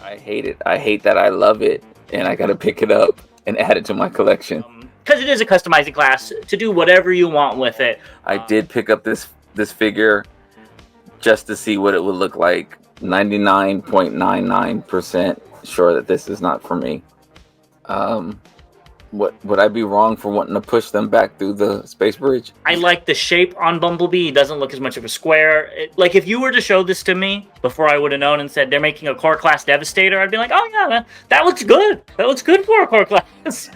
I hate it. I hate that I love it, and I gotta pick it up and add it to my collection. Because it is a customizing class to do whatever you want with it. I did pick up this figure just to see what it would look like. 99.99% sure that this is not for me. What would I be wrong for wanting to push them back through the space bridge? I like the shape on Bumblebee. It doesn't look as much of a square. Like, if you were to show this to me before I would have known and said they're making a core class Devastator, I'd be like, oh yeah, that looks good. That looks good for a core class.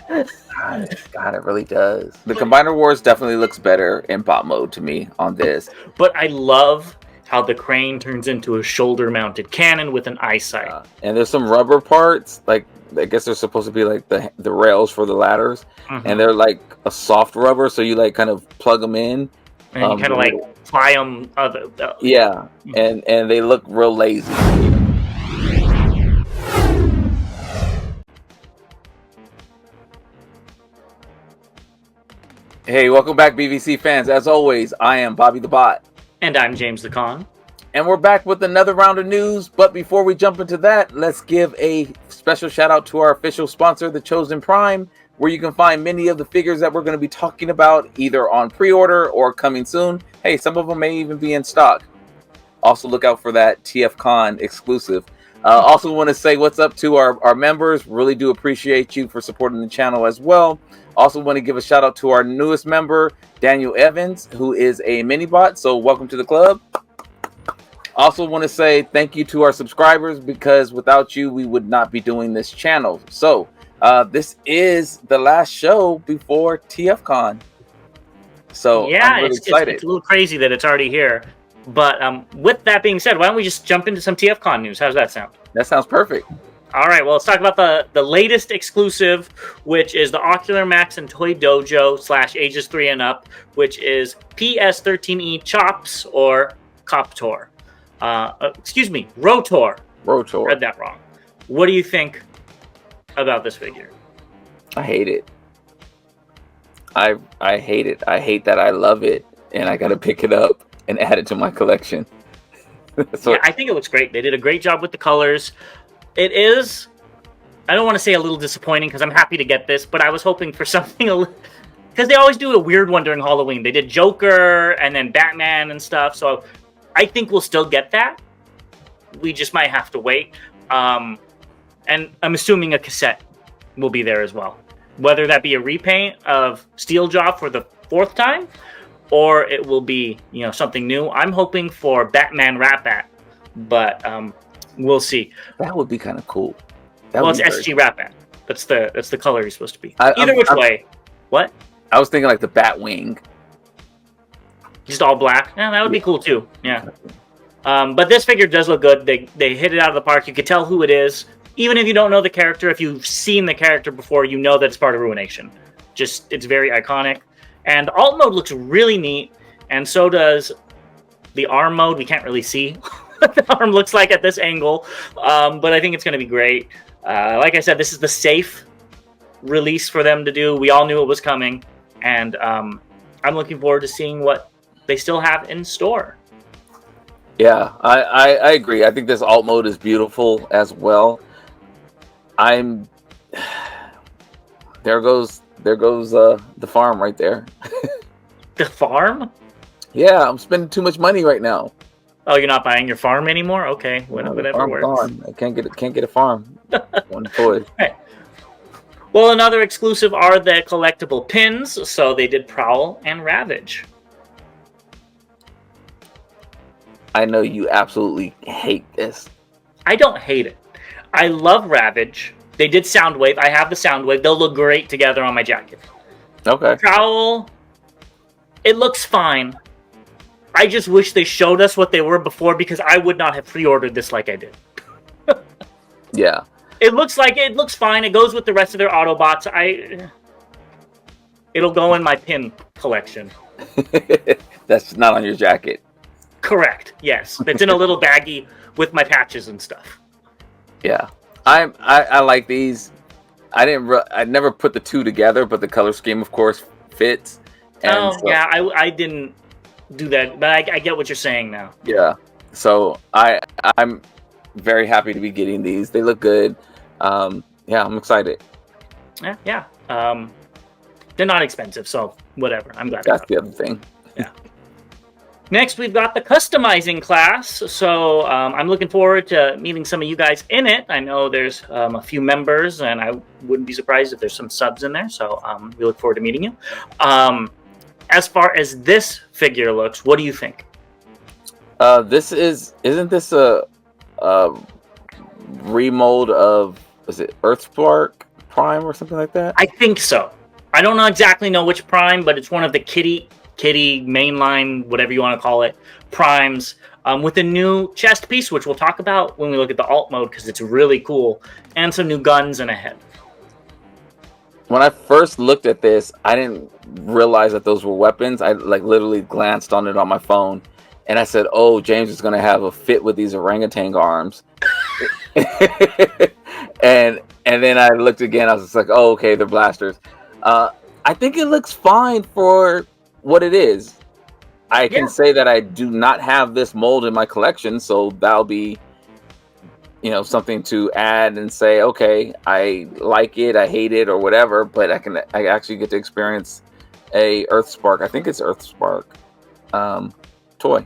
God, it really does. The Combiner Wars definitely looks better in bot mode to me on this. But I love how the crane turns into a shoulder-mounted cannon with an eyesight. And there's some rubber parts, like I guess they're supposed to be like the rails for the ladders, and they're like a soft rubber, so you like kind of plug them in, and you kind of like fly them. Yeah, and they look real lazy. Hey, welcome back, BVC fans. As always, I am Bobby the Bot. And I'm James the Con. And we're back with another round of news. But before we jump into that, let's give a special shout out to our official sponsor, The Chosen Prime, where you can find many of the figures that we're going to be talking about either on pre-order or coming soon. Hey, some of them may even be in stock. Also look out for that TFCon exclusive. Also want to say what's up to our members. Really do appreciate you for supporting the channel as well. Also want to give a shout out to our newest member, Daniel Evans, who is a mini bot. So welcome to the club. Also want to say thank you to our subscribers, because without you, we would not be doing this channel. So this is the last show before TFCon. So yeah, I'm really excited. It's a little crazy that it's already here. But with that being said, why don't we just jump into some TFCon news? How does that sound? That sounds perfect. All right, well, let's talk about the latest exclusive, which is the Ocular Max and Toy Dojo / ages 3 and up, which is PS13E Chops or Coptor. Excuse me, Rotor. Rotor. Read that wrong. What do you think about this figure? I hate it. I hate it. I hate that I love it, and I gotta pick it up and add it to my collection. Yeah, I think it looks great. They did a great job with the colors. It is, I don't want to say a little disappointing, because I'm happy to get this, but I was hoping for something because they always do a weird one during Halloween. They did Joker and then Batman and stuff, so I think we'll still get that. We just might have to wait. And I'm assuming a cassette will be there as well. Whether that be a repaint of Steeljaw for the 4th time, or it will be, something new. I'm hoping for Batman Rat-Bat, but we'll see. That would be kind of cool. Well, it's SG Rat-Bat. That's the color he's supposed to be. Either which way. What? I was thinking like the Batwing. Just all black. Yeah, that would be cool too. Yeah. But this figure does look good. They hit it out of the park. You could tell who it is. Even if you don't know the character, if you've seen the character before, you know that it's part of Ruination. It's very iconic. And alt mode looks really neat. And so does the arm mode. We can't really see what the arm looks like at this angle. But I think it's going to be great. Like I said, this is the safe release for them to do. We all knew it was coming. And I'm looking forward to seeing what they still have in store. Yeah, I agree. I think this alt mode is beautiful as well. There goes the farm right there. The farm? Yeah, I'm spending too much money right now. Oh, you're not buying your farm anymore? Okay, whatever works. Gone. I can't get a farm. One toy. Right. Well, another exclusive are the collectible pins. So they did Prowl and Ravage. I know you absolutely hate this. I don't hate it. I love Ravage. They did Soundwave. I have the Soundwave. They'll look great together on my jacket. Okay. Prowl, it looks fine. I just wish they showed us what they were before, because I would not have pre-ordered this like I did. Yeah. It looks fine. It goes with the rest of their Autobots. It'll go in my pin collection. That's not on your jacket. Correct. Yes. It's in a little baggie with my patches and stuff. Yeah. I like these. I never put the two together, but the color scheme, of course, fits. And yeah, I didn't do that, but I get what you're saying now. Yeah. So I'm very happy to be getting these. They look good. Yeah, I'm excited. Yeah. They're not expensive, so whatever. I'm glad. That's the other thing. Yeah. Next, we've got the customizing class. So I'm looking forward to meeting some of you guys in it. I know there's a few members, and I wouldn't be surprised if there's some subs in there. So we look forward to meeting you. As far as this figure looks, what do you think? Isn't this a remold of, is it Earthspark Prime or something like that? I think so. I don't exactly know which Prime, but it's one of the kitty mainline, whatever you want to call it, primes, with a new chest piece, which we'll talk about when we look at the alt mode, because it's really cool, and some new guns and a head. When I first looked at this, I didn't realize that those were weapons. I literally glanced on it on my phone, and I said, "Oh, James is going to have a fit with these orangutan arms." and then I looked again. I was just like, "Oh, okay, they're blasters." I think it looks fine for what it is. I can say that I do not have this mold in my collection, so that'll be, something to add and say, okay, I like it, I hate it, or whatever. But I actually get to experience a Earthspark. I think it's Earthspark toy.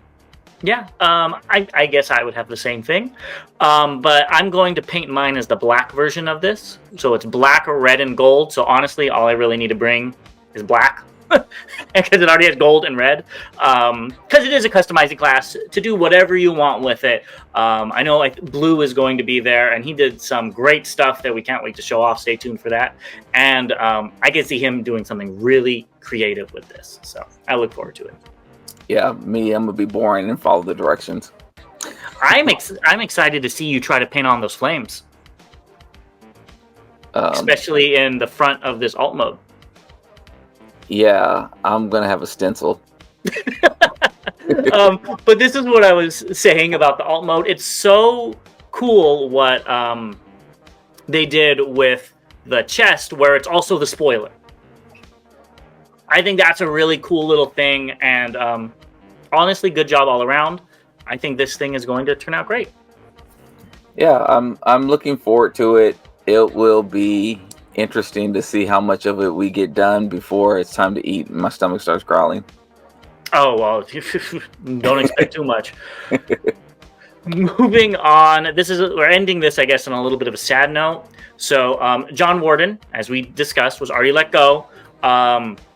Yeah, I guess I would have the same thing, but I'm going to paint mine as the black version of this. So it's black or red and gold. So honestly, all I really need to bring is black. Because it already has gold and red, because it is a customizing class to do whatever you want with it. I know Blue is going to be there, and he did some great stuff that we can't wait to show off. Stay tuned for that. And I can see him doing something really creative with this, so I look forward to it. Yeah, I'm gonna be boring and follow the directions. I'm excited to see you try to paint on those flames, especially in the front of this alt mode. Yeah, I'm gonna have a stencil. But this is what I was saying about the alt mode. It's so cool what they did with the chest, where it's also the spoiler. I think that's a really cool little thing, and honestly, good job all around. I think this thing is going to turn out great. Yeah, I'm looking forward to it. It will be interesting to see how much of it we get done before it's time to eat and my stomach starts growling. Oh, well, don't expect too much. Moving on, we're ending this, I guess, on a little bit of a sad note. So, John Warden, as we discussed, was already let go.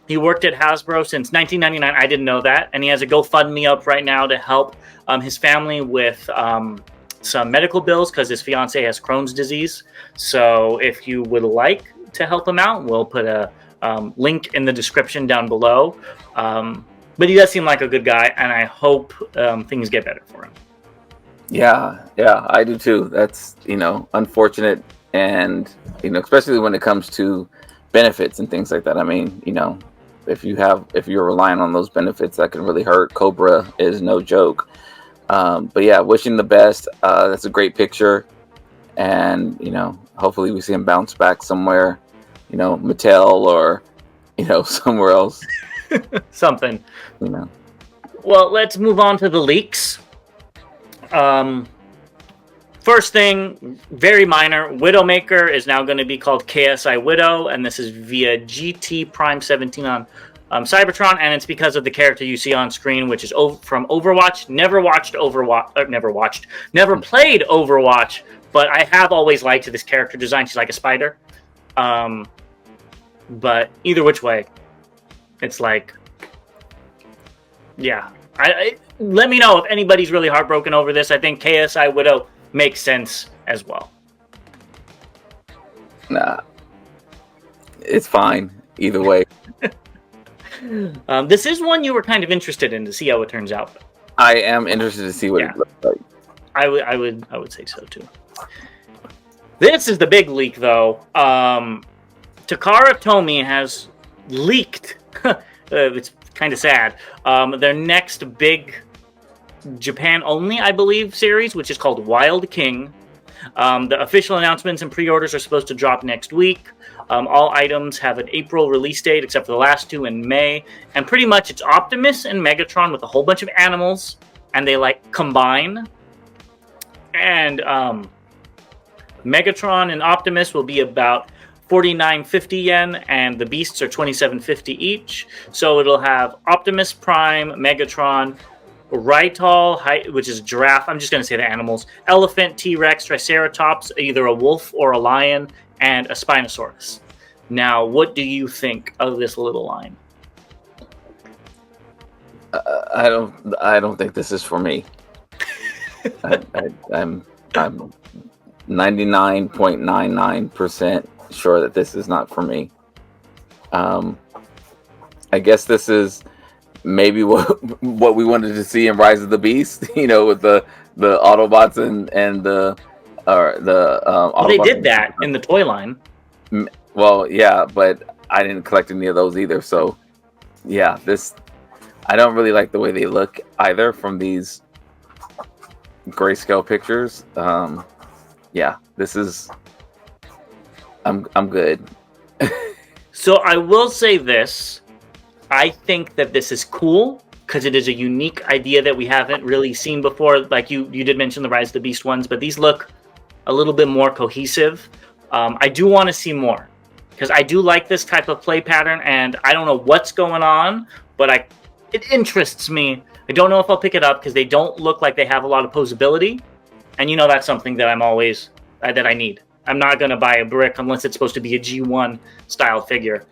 He worked at Hasbro since 1999. I didn't know that. And he has a GoFundMe up right now to help his family with some medical bills, because his fiance has Crohn's disease. So if you would like to help him out, we'll put a link in the description down below. But he does seem like a good guy, and I hope things get better for him. Yeah, I do too. That's, unfortunate, and, especially when it comes to benefits and things like that. I mean, if you're relying on those benefits, that can really hurt. Cobra is no joke. But yeah, wishing the best. That's a great picture, and hopefully we see him bounce back somewhere, Mattel or somewhere else. Something. Well, let's move on to the leaks. First thing, very minor. Widowmaker is now going to be called KSI Widow, and this is via GT Prime 17 on Cybertron, and it's because of the character you see on screen, which is from Overwatch. Never played Overwatch, but I have always liked this character design. She's like a spider. But either which way, it's like, yeah. Let me know if anybody's really heartbroken over this. I think KSI Widow makes sense as well. Nah, it's fine either way. This is one you were kind of interested in to see how it turns out. I am interested to see what it looks like. I would say so too. This is the big leak, though. Takara Tomy has leaked. It's kind of sad. Their next big Japan only, I believe, series, which is called Wild King. The official announcements and pre-orders are supposed to drop next week. All items have an April release date, except for the last two in May. And pretty much it's Optimus and Megatron with a whole bunch of animals, and they combine. And Megatron and Optimus will be about 49.50 yen, and the Beasts are 27.50 each. So it'll have Optimus Prime, Megatron, Rhydol, which is giraffe. I'm just going to say the animals. Elephant, T-Rex, Triceratops, either a wolf or a lion, and a Spinosaurus. Now, what do you think of this little line? I don't think this is for me. I'm 99.99% sure that this is not for me. I guess this is maybe what we wanted to see in Rise of the Beast, with the Autobots and the Well, they did that in the toy line. Well, yeah, but I didn't collect any of those either. So, yeah, I don't really like the way they look either from these grayscale pictures. Yeah, this is. I'm good. So I will say this. I think that this is cool because it is a unique idea that we haven't really seen before. Like you did mention the Rise of the Beast ones, but these look a little bit more cohesive. I do want to see more because I do like this type of play pattern, and I don't know what's going on, but it interests me. I don't know if I'll pick it up because they don't look like they have a lot of posability, and that's something that that I need. I'm not going to buy a brick unless it's supposed to be a G1 style figure.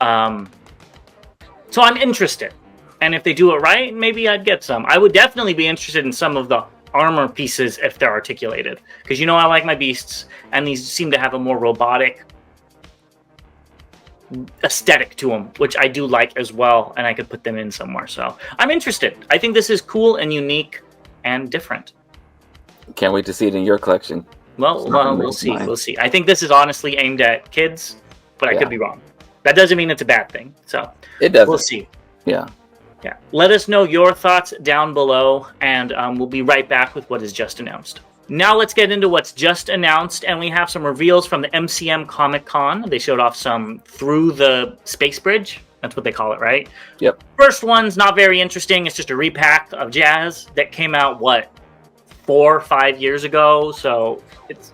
So I'm interested. And if they do it right, maybe I'd get some. I would definitely be interested in some of the armor pieces if they're articulated. Because I like my beasts, and these seem to have a more robotic aesthetic to them, which I do like as well, and I could put them in somewhere. So I'm interested. I think this is cool and unique and different. Can't wait to see it in your collection. Well, we'll see. We'll see. I think this is honestly aimed at kids, but I could be wrong. That doesn't mean it's a bad thing. So it doesn't. We'll see. Yeah. Yeah. Let us know your thoughts down below, and we'll be right back with what is just announced. Now let's get into what's just announced, and we have some reveals from the MCM Comic Con. They showed off some through the space bridge. That's what they call it, right? Yep. First one's not very interesting. It's just a repack of Jazz that came out, 4 or 5 years ago. So it's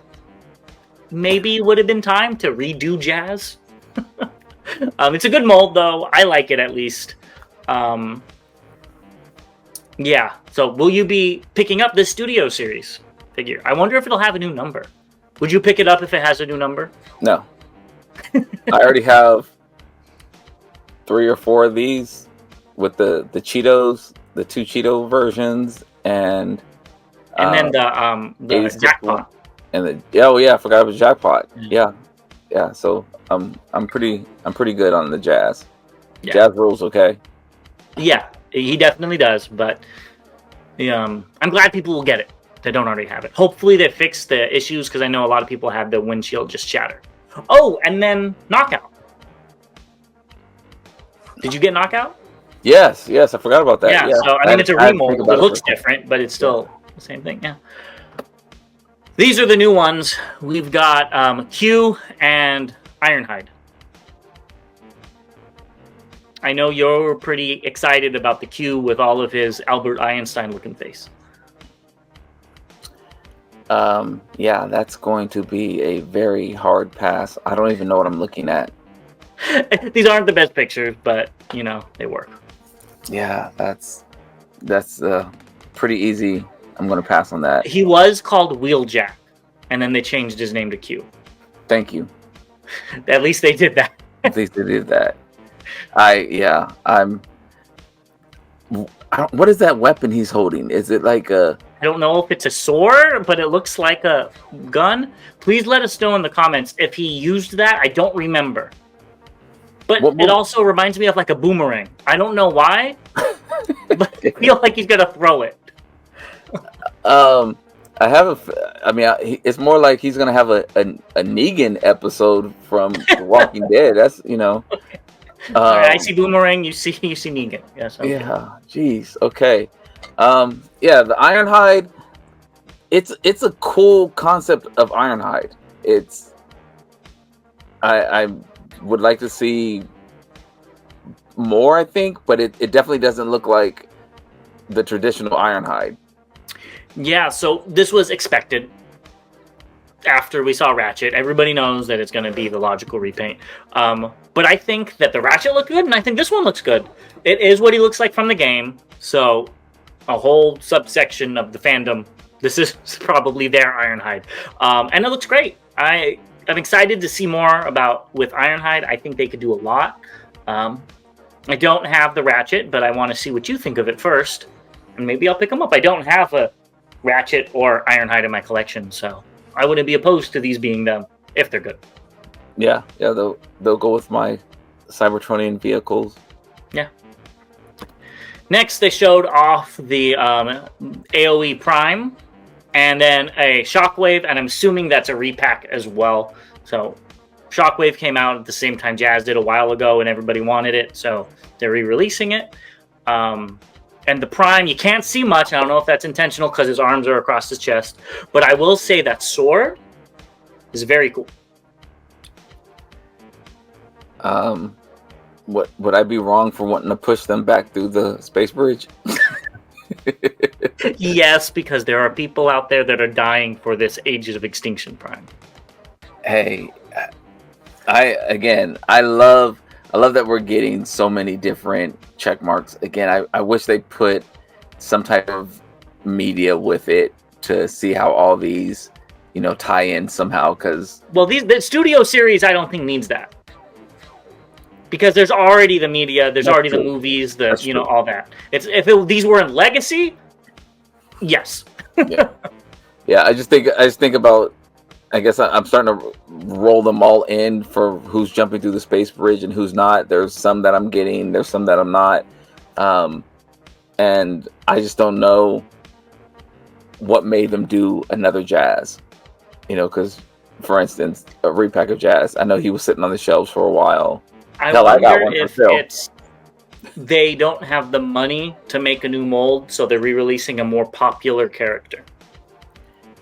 maybe would have been time to redo Jazz. It's a good mold, though. I like it at least. Yeah. So will you be picking up this Studio Series figure? I wonder if it'll have a new number. Would you pick it up if it has a new number? No. I already have 3 or 4 of these with the Cheetos, the 2 Cheeto versions, and then the jackpot. And I forgot about jackpot. Yeah. So I'm pretty good on the Jazz. Yeah. Jazz rules, okay. Yeah, he definitely does. But I'm glad people will get it. They don't already have it. Hopefully they fix the issues because I know a lot of people have the windshield just shatter. Oh, and then Knockout. Did you get Knockout? Yes, I forgot about that. Yeah. So it's a remold. It looks different, but it's still the same thing. Yeah. These are the new ones. We've got Q and Ironhide. I know you're pretty excited about the Q with all of his Albert Einstein looking face. Yeah, that's going to be a very hard pass. I don't even know what I'm looking at. These aren't the best pictures, but they work. Yeah, that's pretty easy. I'm going to pass on that. He was called Wheeljack, and then they changed his name to Q. Thank you. At least they did that. At least they did that. What is that weapon he's holding? Is it like a... I don't know if it's a sword, but it looks like a gun. Please let us know in the comments if he used that. I don't remember. But it also reminds me of like a boomerang. I don't know why, but I feel like he's going to throw it. It's more like he's going to have a Negan episode from The Walking Dead. That's, Okay. I see Boomerang, you see Negan. Yes. Okay. Yeah. Jeez. Okay. The Ironhide. It's a cool concept of Ironhide. I would like to see more, I think, but it definitely doesn't look like the traditional Ironhide. Yeah, so this was expected. After we saw Ratchet, everybody knows that it's going to be the logical repaint. But I think that the Ratchet looked good, and I think this one looks good. It is what he looks like from the game, so a whole subsection of the fandom, this is probably their Ironhide. And it looks great. I'm excited to see more about with Ironhide. I think they could do a lot. I don't have the Ratchet, but I want to see what you think of it first, and maybe I'll pick them up. I don't have a Ratchet or Ironhide in my collection, so I wouldn't be opposed to these being them if they're good. Yeah, they'll go with my Cybertronian vehicles. Yeah. Next, they showed off the AOE Prime, and then a Shockwave, and I'm assuming that's a repack as well. So Shockwave came out at the same time Jazz did a while ago, and everybody wanted it, so they're re-releasing it. And the Prime, you can't see much. I don't know if that's intentional because his arms are across his chest. But I will say that sword is very cool. Would I be wrong for wanting to push them back through the space bridge? Yes, because there are people out there that are dying for this Ages of Extinction Prime. Hey, I love that we're getting so many different check marks. Again, I wish they put some type of media with it to see how all these, tie in somehow. Because the studio series, I don't think needs that, because there's already the media, there's already the movies, all that. These were in Legacy, yes. yeah. I just think about. I guess I'm starting to roll them all in for who's jumping through the space bridge and who's not. There's some that I'm getting. There's some that I'm not. And I just don't know what made them do another Jazz. Because, for instance, a repack of Jazz, I know he was sitting on the shelves for a while. I wonder if it's they don't have the money to make a new mold, so they're re-releasing a more popular character.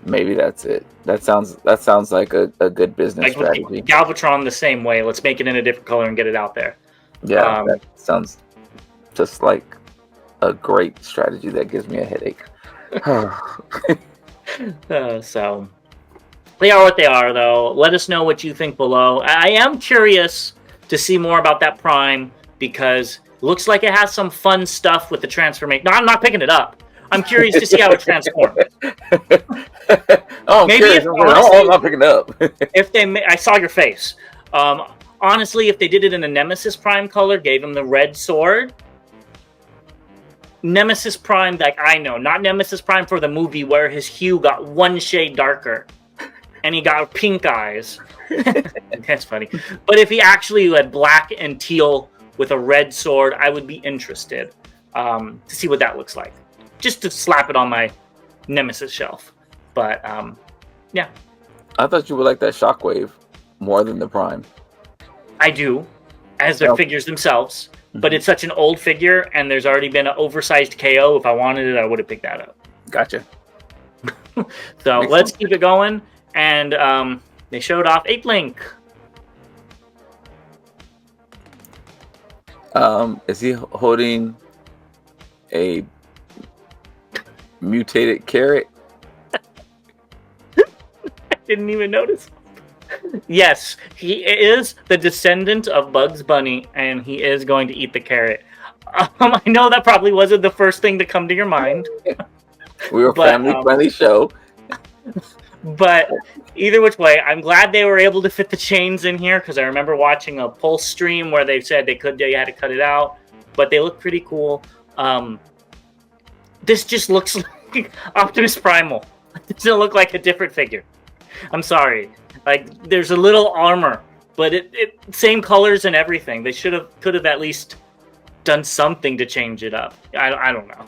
Maybe that's it. That sounds like a good business strategy. Galvatron the same way. Let's make it in a different color and get it out there. Yeah, that sounds just like a great strategy that gives me a headache. So they are what they are, though. Let us know what you think below. I am curious to see more about that Prime, because it looks like it has some fun stuff with the transformation. No, I'm not picking it up. I'm curious to see how it transforms. Oh, maybe if, honestly, I'm not picking it up. If I saw your face. Honestly, if they did it in a Nemesis Prime color, gave him the red sword. Nemesis Prime, like I know, not Nemesis Prime for the movie where his hue got one shade darker, and he got pink eyes. That's funny. But if he actually had black and teal with a red sword, I would be interested to see what that looks like. Just to slap it on my Nemesis shelf. But, yeah. I thought you would like that Shockwave more than the Prime. I do, as their figures themselves. Mm-hmm. But it's such an old figure, and there's already been an oversized KO. If I wanted it, I would have picked that up. Gotcha. So let's keep it going. And they showed off Ape Link. Is he holding a mutated carrot? I didn't even notice. Yes, he is the descendant of Bugs Bunny, and he is going to eat the carrot. I know that probably wasn't the first thing to come to your mind. We were a family-friendly show. But either which way, I'm glad they were able to fit the chains in here, because I remember watching a Pulse stream where they said they had to cut it out, but they look pretty cool. This just looks like Optimus Primal. It doesn't look like a different figure. I'm sorry. Like, there's a little armor, but it same colors and everything. They could have at least done something to change it up. I don't know.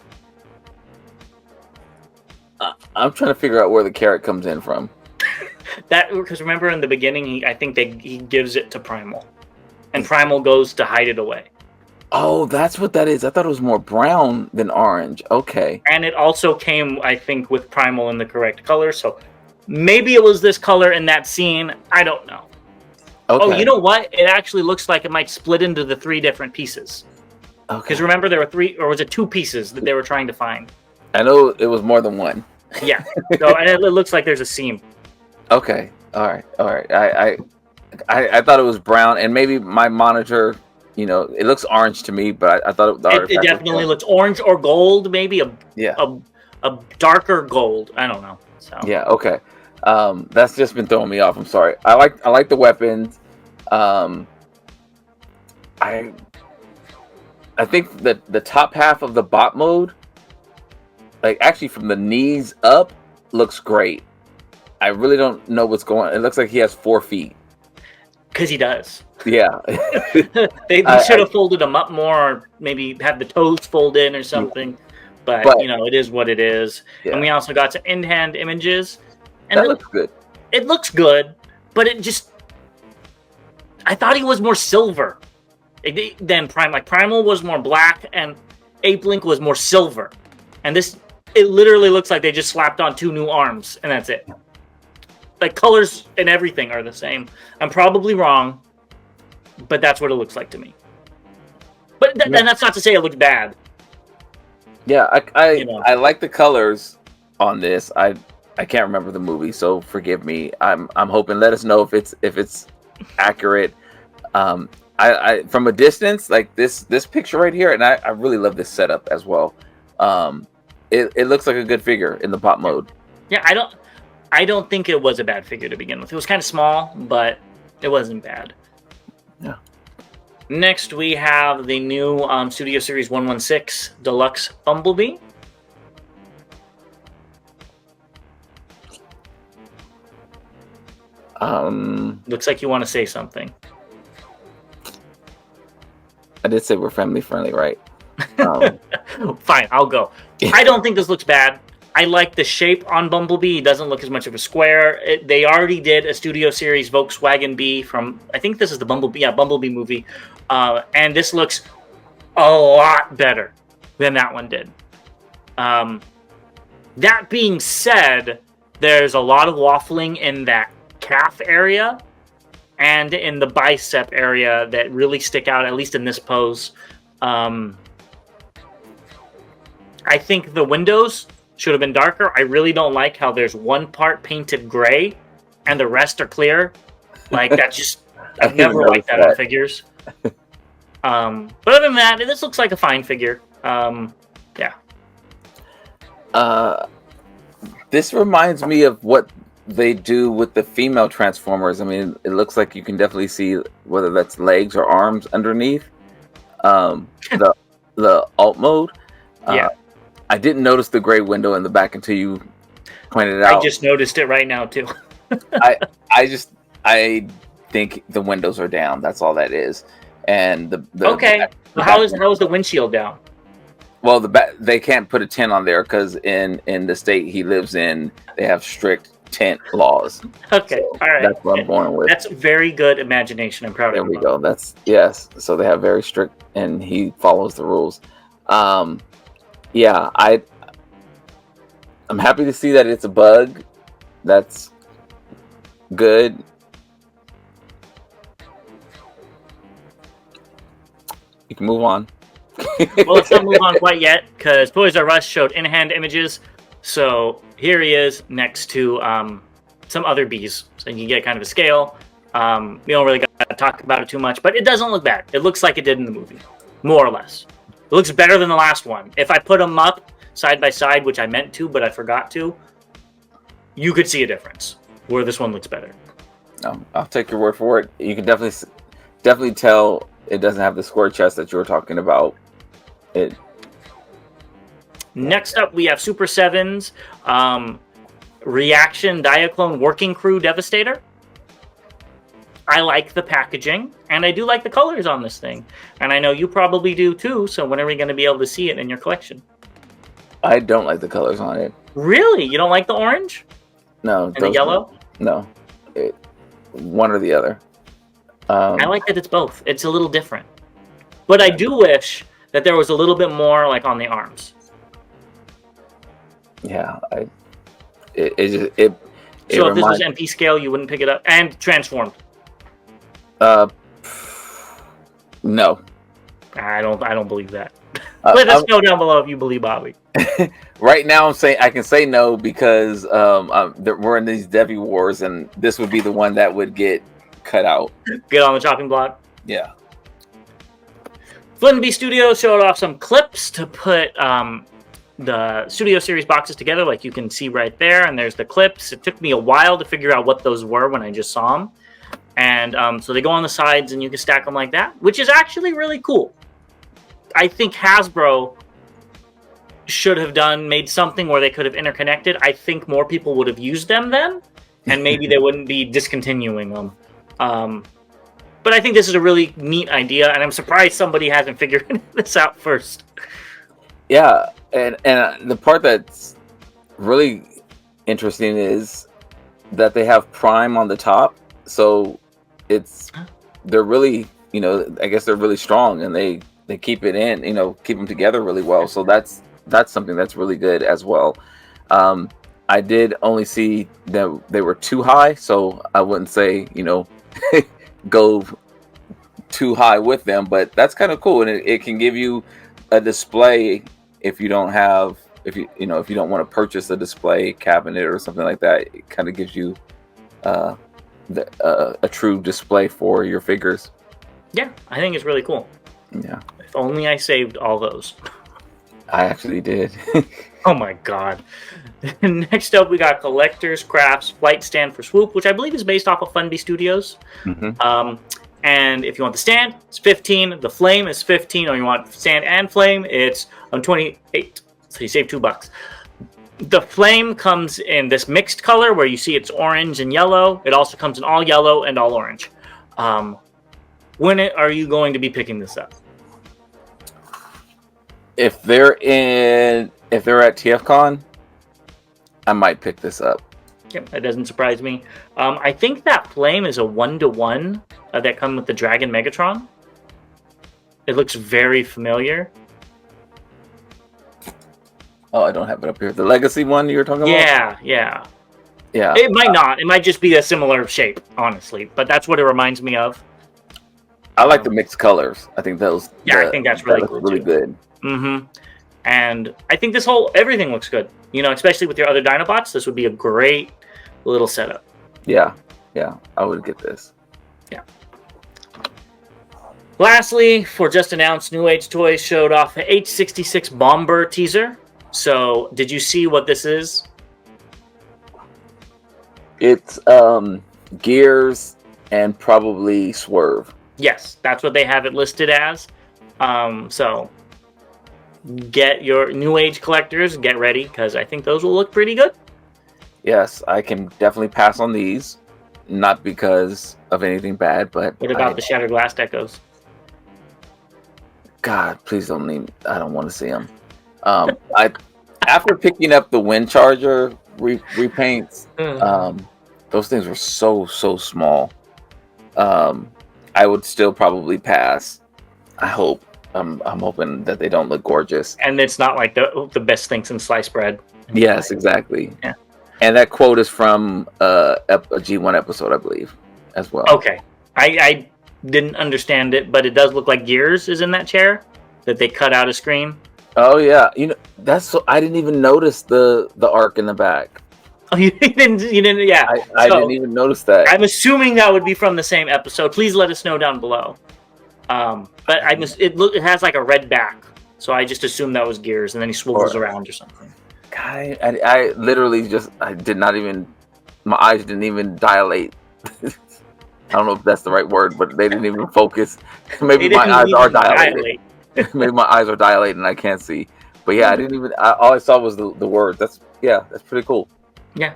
I'm trying to figure out where the carrot comes in from. Because remember in the beginning, he gives it to Primal, and Primal goes to hide it away. Oh, that's what that is. I thought it was more brown than orange. Okay. And it also came, I think, with Primal in the correct color. So maybe it was this color in that scene. I don't know. Okay. Oh, you know what? It actually looks like it might split into the 3 different pieces. Okay. Because remember, there were 3, or was it 2 pieces that they were trying to find? I know it was more than one. Yeah. So and it looks like there's a seam. Okay. All right. I thought it was brown, and maybe my monitor, it looks orange to me, but I thought It definitely looks orange or gold, maybe a darker gold. I don't know. So yeah. Okay. That's just been throwing me off. I'm sorry. I like the weapons. I think that the top half of the bot mode, like actually from the knees up, looks great. I really don't know what's going on. It looks like he has 4 feet. Because he does. Yeah. they should have folded him up more, or maybe have the toes fold in or something. But it is what it is. Yeah. And we also got some in-hand images. And that looks good. It looks good, but it just... I thought he was more silver than Primal. Like, Primal was more black, and Ape Link was more silver. And this, it literally looks like they just slapped on 2 new arms, and that's it. Like, colors and everything are the same. I'm probably wrong, but that's what it looks like to me. But and that's not to say it looks bad. Yeah, I like the colors on this. I can't remember the movie, so forgive me. I'm hoping. Let us know if it's accurate. I from a distance, like this picture right here, and I really love this setup as well. It looks like a good figure in the pop mode. Yeah, I don't think it was a bad figure to begin with. It was kind of small, but it wasn't bad. Yeah. Next, we have the new Studio Series 116 Deluxe Bumblebee. Looks like you want to say something. I did say we're family friendly, right? Fine, I'll go. I don't think this looks bad. I like the shape on Bumblebee. It doesn't look as much of a square. They already did a Studio Series Volkswagen Bee from, I think this is the Bumblebee movie. And this looks a lot better than that one did. That being said, there's a lot of waffling in that calf area and in the bicep area that really stick out, at least in this pose. I think the windows should have been darker. I really don't like how there's one part painted gray and the rest are clear. Like, that just... I've never liked that on figures. But other than that, this looks like a fine figure. Yeah. This reminds me of what they do with the female Transformers. I mean, it looks like you can definitely see whether that's legs or arms underneath. The alt mode. Yeah. I didn't notice the gray window in the back until you pointed it out. I just noticed it right now too. I think the windows are down. That's all that is. And okay. How is the windshield down? Well, they can't put a tint on there because in the state he lives in, they have strict tint laws. Okay, so all right. That's what I'm going with. That's very good imagination. I'm proud of you. There we go. Yes. So they have very strict, and he follows the rules. Yeah, I'm happy to see that it's a bug. That's good. You can move on. Well, let's not move on quite yet, because Toys R Us showed in-hand images. So here he is next to some other bees. So you can get kind of a scale. We don't really got to talk about it too much, but it doesn't look bad. It looks like it did in the movie, more or less. It looks better than the last one. If I put them up side by side, which I meant to, but I forgot to, you could see a difference where this one looks better. No, I'll take your word for it. You can definitely tell it doesn't have the square chest that you were talking about. Next up, we have Super 7's Reaction Diaclone Working Crew Devastator. I like the packaging, and I do like the colors on this thing. And I know you probably do too, so when are we going to be able to see it in your collection? I don't like the colors on it. Really? You don't like the orange? No. And the yellow? No. One or the other. I like that it's both. It's a little different. But I do wish that there was a little bit more like on the arms. Yeah. So if this was MP scale, you wouldn't pick it up? And transformed? No. I don't believe that. Let us know down below if you believe Bobby. Right now, I can say no because we're in these Devi wars, and this would be the one that would get cut out. Get on the chopping block. Yeah. Flimby Studios showed off some clips to put the Studio Series boxes together, like you can see right there. And there's the clips. It took me a while to figure out what those were when I just saw them. And so they go on the sides, and you can stack them like that, which is actually really cool. I think Hasbro should have made something where they could have interconnected. I think more people would have used them then, and maybe they wouldn't be discontinuing them. But I think this is a really neat idea, and I'm surprised somebody hasn't figured this out first. Yeah, and the part that's really interesting is that they have Prime on the top, so they're really, I guess they're really strong, and they keep it in, keep them together really well. So that's something that's really good as well. I did only see that they were too high, so I wouldn't say, go too high with them, but that's kind of cool. And it can give you a display if you don't want to purchase a display cabinet or something like that. It kind of gives you a true display for your figures. Yeah, I think it's really cool. Yeah. If only I saved all those. I actually did. Oh my god. Next up, we got Collector's Crafts Flight Stand for Swoop, which I believe is based off of Funby Studios. Mm-hmm. And if you want the stand, it's 15. The flame is 15. Or you want stand and flame, it's 28. So you save $2. The flame comes in this mixed color where you see it's orange and yellow. It also comes in all yellow and all orange. When are you going to be picking this up? If they're at TFCon, I might pick this up. Yep, that doesn't surprise me. I think that flame is a 1-to-1 that comes with the Dragon Megatron. It looks very familiar. Oh, I don't have it up here. The Legacy one you were talking about? Yeah. Yeah. It might not. It might just be a similar shape, honestly. But that's what it reminds me of. I like the mixed colors. I think those. Yeah, I think that's really cool. Really good. Mm-hmm. And I think everything looks good. Especially with your other Dinobots, this would be a great little setup. Yeah, I would get this. Yeah. Lastly, for just announced, New Age Toys showed off the H66 Bomber teaser. So, did you see what this is? It's Gears and probably Swerve. Yes, that's what they have it listed as. So get your New Age collectors, get ready, because I think those will look pretty good. Yes, I can definitely pass on these. Not because of anything bad, but... What about the Shattered Glass Decos? God, please don't leave. I don't want to see them. After picking up the Wind Charger repaints, those things were so small. I would still probably pass. I hope. I'm hoping that they don't look gorgeous. And it's not like the best things in sliced bread. Yes, exactly. Yeah. And that quote is from a G1 episode, I believe, as well. Okay. I didn't understand it, but it does look like Gears is in that chair that they cut out a screen. Oh yeah, I didn't even notice the arc in the back. Oh, you didn't? Yeah. I didn't even notice that. I'm assuming that would be from the same episode. Please let us know down below. But it has like a red back, so I just assumed that was Gears, and then he swivels around or something. God, I literally did not even, my eyes didn't even dilate. I don't know if that's the right word, but they didn't even focus. Maybe my eyes are dilated. Maybe my eyes are dilated and I can't see. But yeah, I didn't even. All I saw was the word. That's pretty cool. Yeah.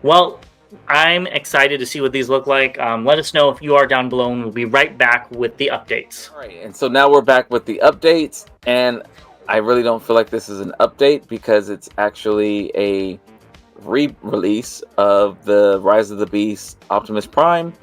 Well, I'm excited to see what these look like. Let us know if you are down below, and we'll be right back with the updates. All right, and so now we're back with the updates, and I really don't feel like this is an update because it's actually a re-release of the Rise of the Beast Optimus Prime.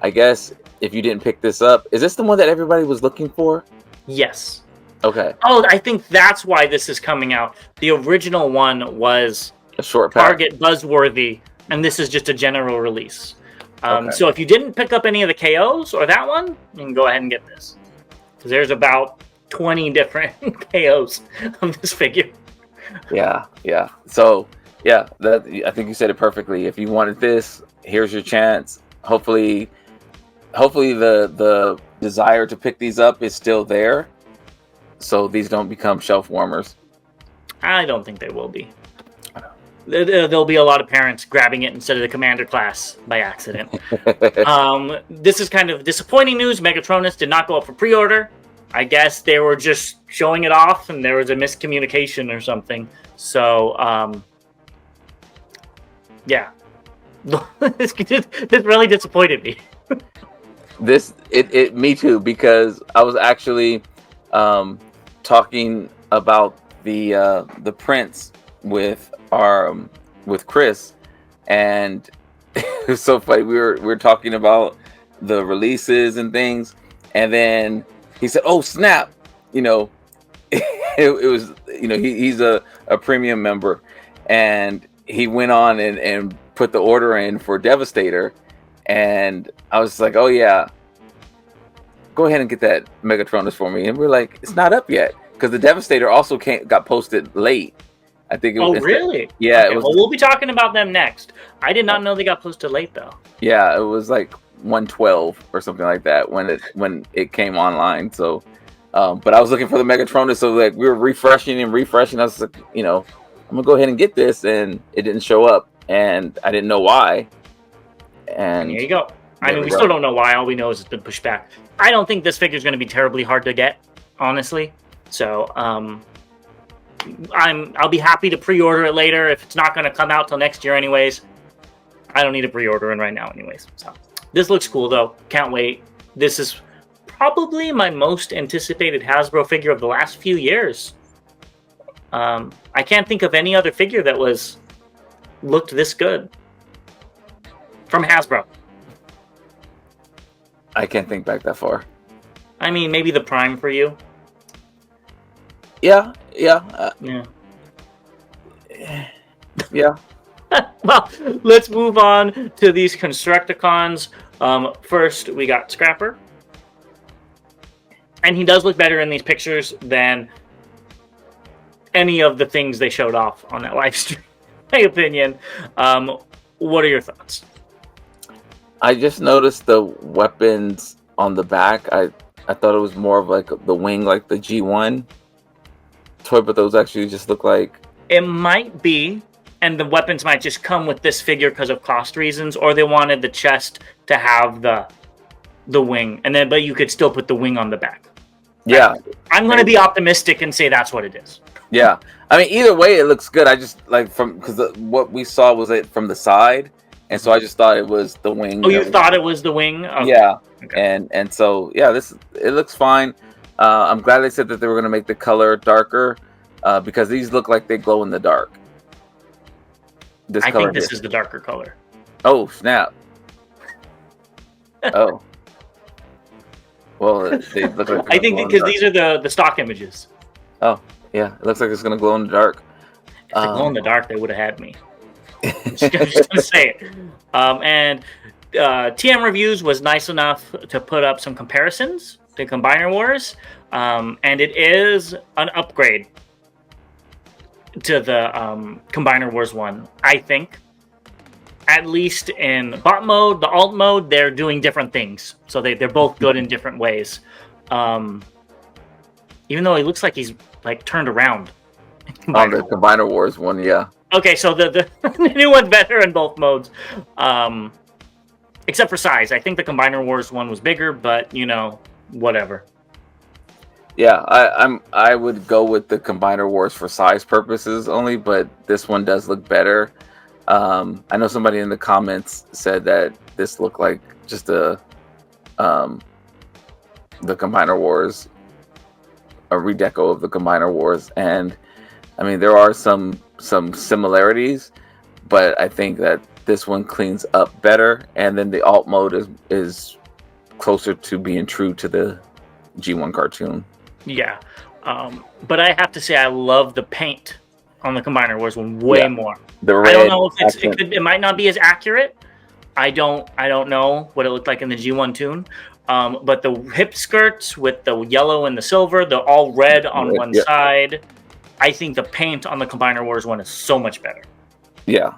I guess if you didn't pick this up, is this the one that everybody was looking for? Yes. Okay. Oh, I think that's why this is coming out. The original one was a short pack. Target Buzzworthy, and this is just a general release. Okay. So if you didn't pick up any of the KOs or that one, you can go ahead and get this. Because there's about 20 different KOs of this figure. Yeah. So yeah, I think you said it perfectly. If you wanted this, here's your chance. Hopefully the desire to pick these up is still there, so these don't become shelf warmers. I don't think they will be. There'll be a lot of parents grabbing it instead of the Commander class by accident. This is kind of disappointing news. Megatronus did not go up for pre-order. I guess they were just showing it off and there was a miscommunication or something. So, yeah. This really disappointed me. Me too, because I was actually talking about the prints with Chris, and it was so funny. We were talking about the releases and things, and then he said, "Oh snap!" It was he's a premium member, and he went on and put the order in for Devastator, and I was like, "Oh yeah, go ahead and get that Megatronus for me." And we're like, "It's not up yet," because the Devastator also got posted late. I think it was. Oh really? Yeah. Okay, we'll be talking about them next. I did not know they got posted late though. Yeah, it was like 112 or something like that when it came online. So, but I was looking for the Megatronus, so like we were refreshing. I was like, I'm gonna go ahead and get this, and it didn't show up, and I didn't know why. And here you go. I mean, we still don't know why. All we know is it's been pushed back. I don't think this figure is going to be terribly hard to get, honestly. So, I'll be happy to pre-order it later if it's not going to come out till next year, anyways. I don't need to pre-order it right now, anyways. So, this looks cool though. Can't wait. This is probably my most anticipated Hasbro figure of the last few years. I can't think of any other figure that looked this good from Hasbro. I can't think back that far. I mean, maybe the Prime for you. Yeah. Well, let's move on to these Constructicons. First, we got Scrapper. And he does look better in these pictures than any of the things they showed off on that live stream, in my opinion. What are your thoughts? I just noticed the weapons on the back. I thought it was more of like the wing, like the G1 toy, but those actually just look like... It might be, and the weapons might just come with this figure because of cost reasons, or they wanted the chest to have the wing, but you could still put the wing on the back. Yeah. I'm going to be optimistic and say that's what it is. Yeah. I mean, either way, it looks good. I just, because what we saw was it from the side, and so I just thought it was the wing. Oh, you thought it was the wing? Okay. Yeah. Okay. And so, yeah, it looks fine. I'm glad they said that they were going to make the color darker, because these look like they glow in the dark. I think this is the darker color. Oh, snap. Oh. Well, they look like I think because these are the stock images. Oh, yeah. It looks like it's going to glow in the dark. If they glow in the dark, they would have had me. I'm just going to say it. And TM Reviews was nice enough to put up some comparisons to Combiner Wars. And it is an upgrade to the Combiner Wars one, I think. At least in bot mode, the alt mode, they're doing different things. So they're both good in different ways. Even though he looks like he's like turned around. On the Combiner Wars one, yeah. Okay, so the new one's better in both modes. Except for size. I think the Combiner Wars one was bigger, but whatever. Yeah, I would go with the Combiner Wars for size purposes only, but this one does look better. I know somebody in the comments said that this looked like just the Combiner Wars, a redeco of the Combiner Wars, and I mean there are some similarities, but I think that this one cleans up better, and then the alt mode is closer to being true to the G1 cartoon. Yeah, but I have to say I love the paint on the Combiner Wars one way more. The red, I don't know if it might not be as accurate. I don't know what it looked like in the G1 tune, But the hip skirts with the yellow and the silver, they're all red on one side. I think the paint on the Combiner Wars one is so much better. Yeah.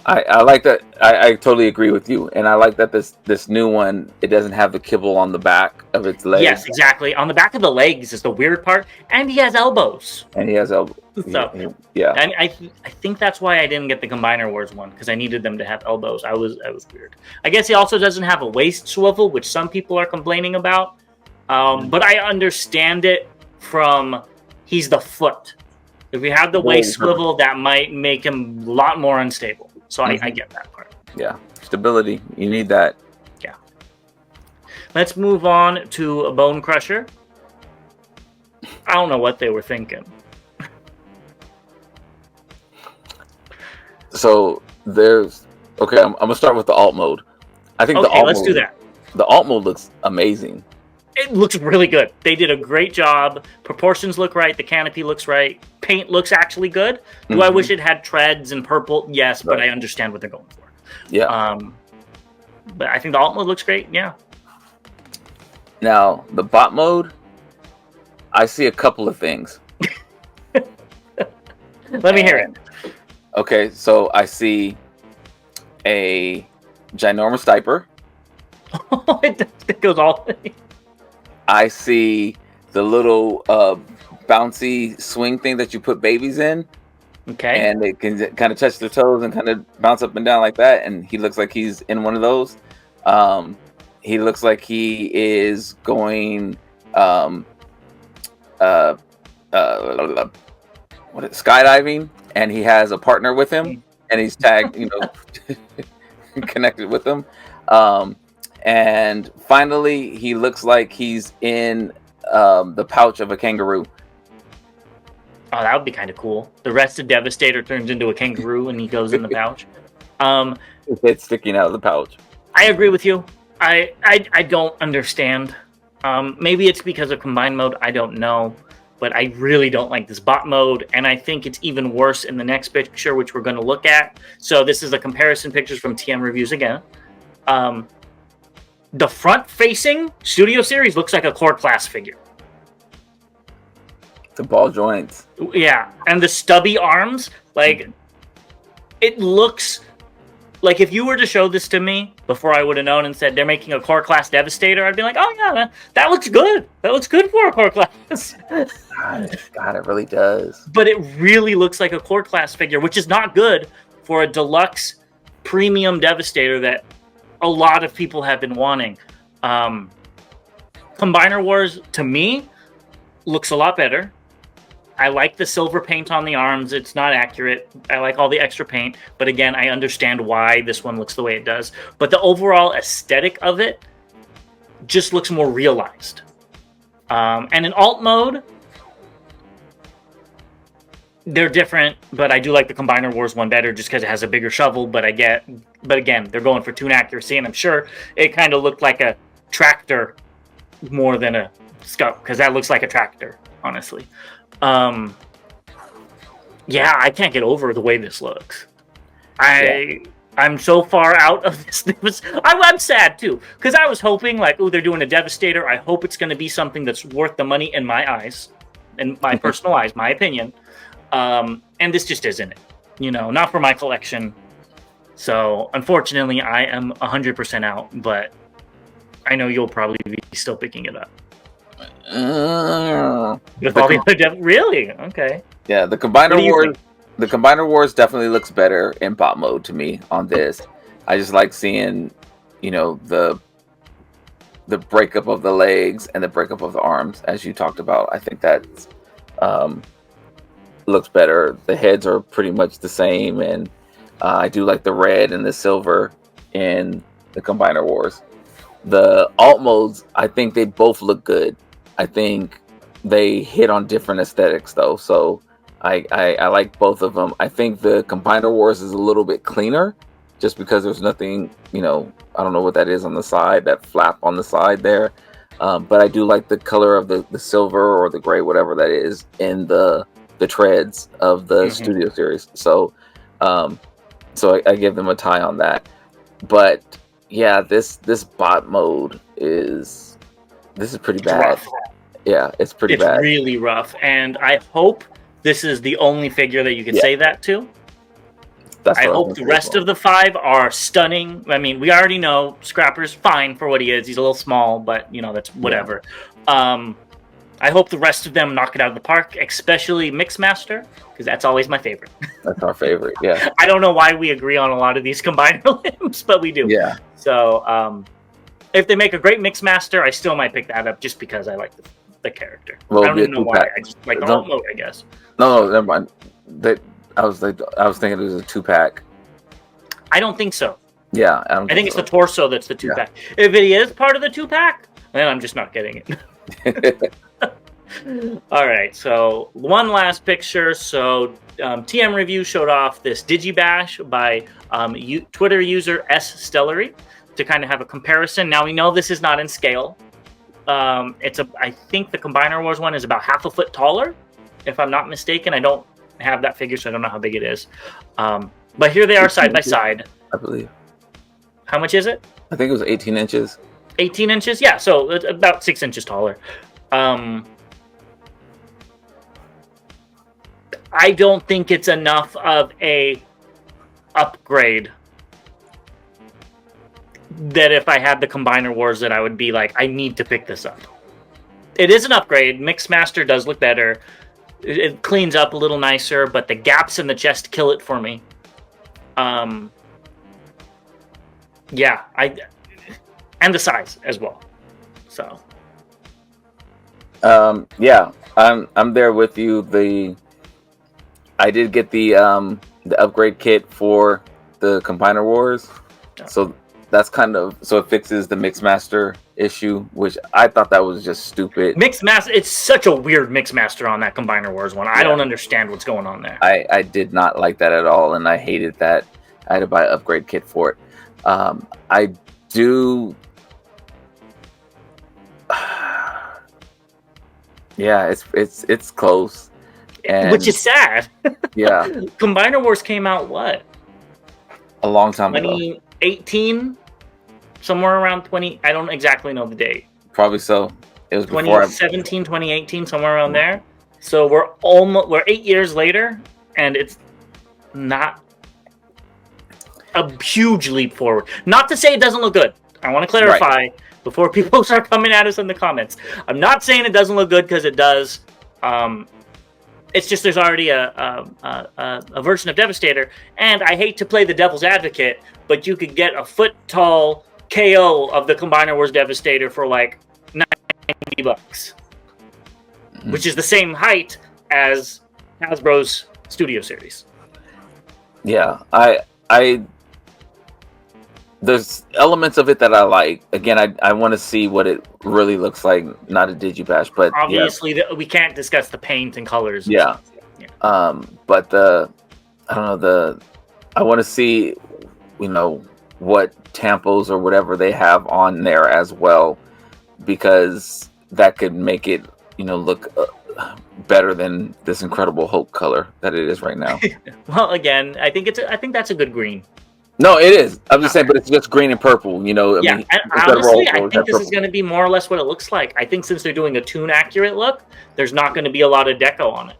I like that. I totally agree with you, and I like that this new one, it doesn't have the kibble on the back of its legs. Yes, exactly. On the back of the legs is the weird part, and he has elbows. So, yeah. And I think that's why I didn't get the Combiner Wars one, because I needed them to have elbows. I was weird. I guess he also doesn't have a waist swivel, which some people are complaining about. But I understand it from he's the foot. If we have the waist swivel, that might make him a lot more unstable. So I get that part. Yeah, stability. You need that. Yeah. Let's move on to a Bone Crusher. I don't know what they were thinking. So there's I'm gonna start with the alt mode. I think the alt let's mode, do that. The alt mode looks amazing. It looks really good. They did a great job. Proportions look right. The canopy looks right. Paint looks actually good. Do I wish it had treads and purple? Yes, but I understand what they're going for. Yeah. But I think the alt mode looks great. Yeah. Now the bot mode, I see a couple of things. Let me hear it. Okay, so I see a ginormous diaper. It goes all the way. I see the little bouncy swing thing that you put babies in. Okay. And they can kind of touch their toes and kind of bounce up and down like that. And he looks like he's in one of those. He looks like he is going skydiving, and he has a partner with him, and he's tagged, connected with them. And finally, he looks like he's in the pouch of a kangaroo. Oh, that would be kind of cool. The rest of Devastator turns into a kangaroo, and he goes in the pouch. It's sticking out of the pouch. I agree with you. I don't understand. Maybe it's because of combined mode. I don't know. But I really don't like this bot mode, and I think it's even worse in the next picture, which we're going to look at. So this is a comparison pictures from TM Reviews again. The front-facing Studio Series looks like a core class figure. The ball joints. Yeah, and the stubby arms, it looks like if you were to show this to me before I would have known and said they're making a core class Devastator, I'd be like, oh yeah, that looks good. That looks good for a core class. God, it really does. But it really looks like a core class figure, which is not good for a deluxe premium Devastator that a lot of people have been wanting. Combiner Wars, to me, looks a lot better. I like the silver paint on the arms. It's not accurate. I like all the extra paint. But again, I understand why this one looks the way it does. But the overall aesthetic of it just looks more realized. And in alt mode, they're different. But I do like the Combiner Wars one better just because it has a bigger shovel. But again, they're going for toon accuracy. And I'm sure it kind of looked like a tractor more than a scout. Because that looks like a tractor, honestly. Yeah, I can't get over the way this looks. I'm so far out of this. I'm sad too, because I was hoping they're doing a Devastator. I hope it's going to be something that's worth the money in my eyes, in my personal eyes, my opinion. And this just isn't it. Not for my collection. So unfortunately, I am 100% out. But I know you'll probably be still picking it up. Really? Okay. Yeah, the Combiner Wars definitely looks better in bot mode to me on this. I just like seeing, the breakup of the legs and the breakup of the arms, as you talked about. I think that looks better. The heads are pretty much the same, and I do like the red and the silver in the Combiner Wars. The alt modes, I think they both look good. I think they hit on different aesthetics, though. So I like both of them. I think the Combiner Wars is a little bit cleaner, just because there's nothing, I don't know what that is on the side, that flap on the side there. But I do like the color of the silver or the gray, whatever that is, in the treads of the Studio Series. So I give them a tie on that. But Yeah, this bot mode is pretty bad. Rough. Yeah, it's pretty It's bad. really rough, and I hope this is the only figure that you could say that to. I hope the rest of the 5 are stunning. I mean, we already know Scrapper's fine for what he is. He's a little small, but that's whatever. Yeah. I hope the rest of them knock it out of the park, especially Mixmaster, because that's always my favorite. That's our favorite, yeah. I don't know why we agree on a lot of these combiner limbs, but we do. Yeah. So, if they make a great Mixmaster, I still might pick that up just because I like the character. Well, I don't even know why. I just like the alt mode, I guess. No, never mind. I was thinking it was a 2-pack. I don't think so. Yeah, I think it's the torso that's the 2-pack. Yeah. If it is part of the 2-pack, then I'm just not getting it. All right, so one last picture. So TM Review showed off this Digibash by Twitter user S.Stellary to kind of have a comparison. Now we know this is not in scale. I think the Combiner Wars one is about half a foot taller, if I'm not mistaken. I don't have that figure, so I don't know how big it is. But here they are side by side. I believe. How much is it? I think it was 18 inches. 18 inches? Yeah, so it's about 6 inches taller. I don't think it's enough of a upgrade that if I had the Combiner Wars that I would be like, I need to pick this up. It is an upgrade. Mixmaster does look better. It cleans up a little nicer, but the gaps in the chest kill it for me. Yeah, and the size as well. So. Yeah, I'm there with you. I did get the upgrade kit for the Combiner Wars, so that's so it fixes the Mixmaster issue, which I thought that was just stupid. Mixmaster, it's such a weird Mixmaster on that Combiner Wars one. I don't understand what's going on there. I did not like that at all, and I hated that I had to buy an upgrade kit for it. I do. Yeah, it's close. Which is sad. Yeah. Combiner Wars came out what? A long time ago. 2018? Somewhere around 20. I don't exactly know the date. Probably so. It was 2017, 2018, somewhere around there. So we're 8 years later, and it's not a huge leap forward. Not to say it doesn't look good. I want to clarify before people start coming at us in the comments. I'm not saying it doesn't look good, because it does. It's just there's already a version of Devastator, and I hate to play the devil's advocate, but you could get a foot-tall KO of the Combiner Wars Devastator for like $90, which is the same height as Hasbro's Studio Series. Yeah, there's elements of it that I like. Again, I want to see what it really looks like, not a Digibash, but obviously we can't discuss the paint and colors. Yeah. But I don't know, I want to see, what tampos or whatever they have on there as well, because that could make it, look better than this incredible Hulk color that it is right now. Well, again, I think that's a good green. No, it is. I'm just saying, but it's just green and purple, Yeah, and honestly, I think this is going to be more or less what it looks like. I think since they're doing a toon accurate look, there's not going to be a lot of deco on it.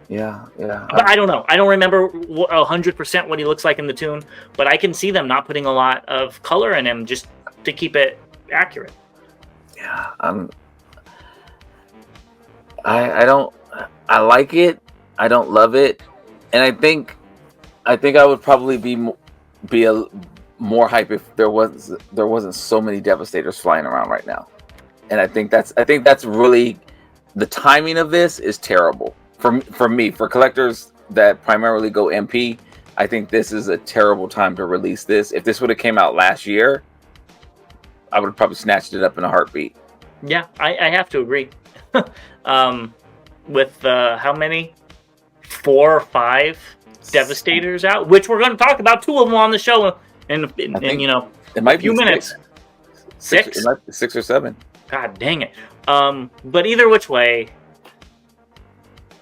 Yeah. But I don't know. I don't remember 100% what he looks like in the toon, but I can see them not putting a lot of color in him just to keep it accurate. Yeah, I like it. I don't love it, and I think I would probably be a more hype if there wasn't so many Devastators flying around right now, and I think that's really, the timing of this is terrible for me, for collectors that primarily go MP. I think this is a terrible time to release this. If this would have came out last year, I would have probably snatched it up in a heartbeat. Yeah, I have to agree. With how many? 4 or 5 Devastators out, which we're going to talk about 2 of them on the show in it might a few minutes. 6? It might be 6 or 7. God dang it. But either which way,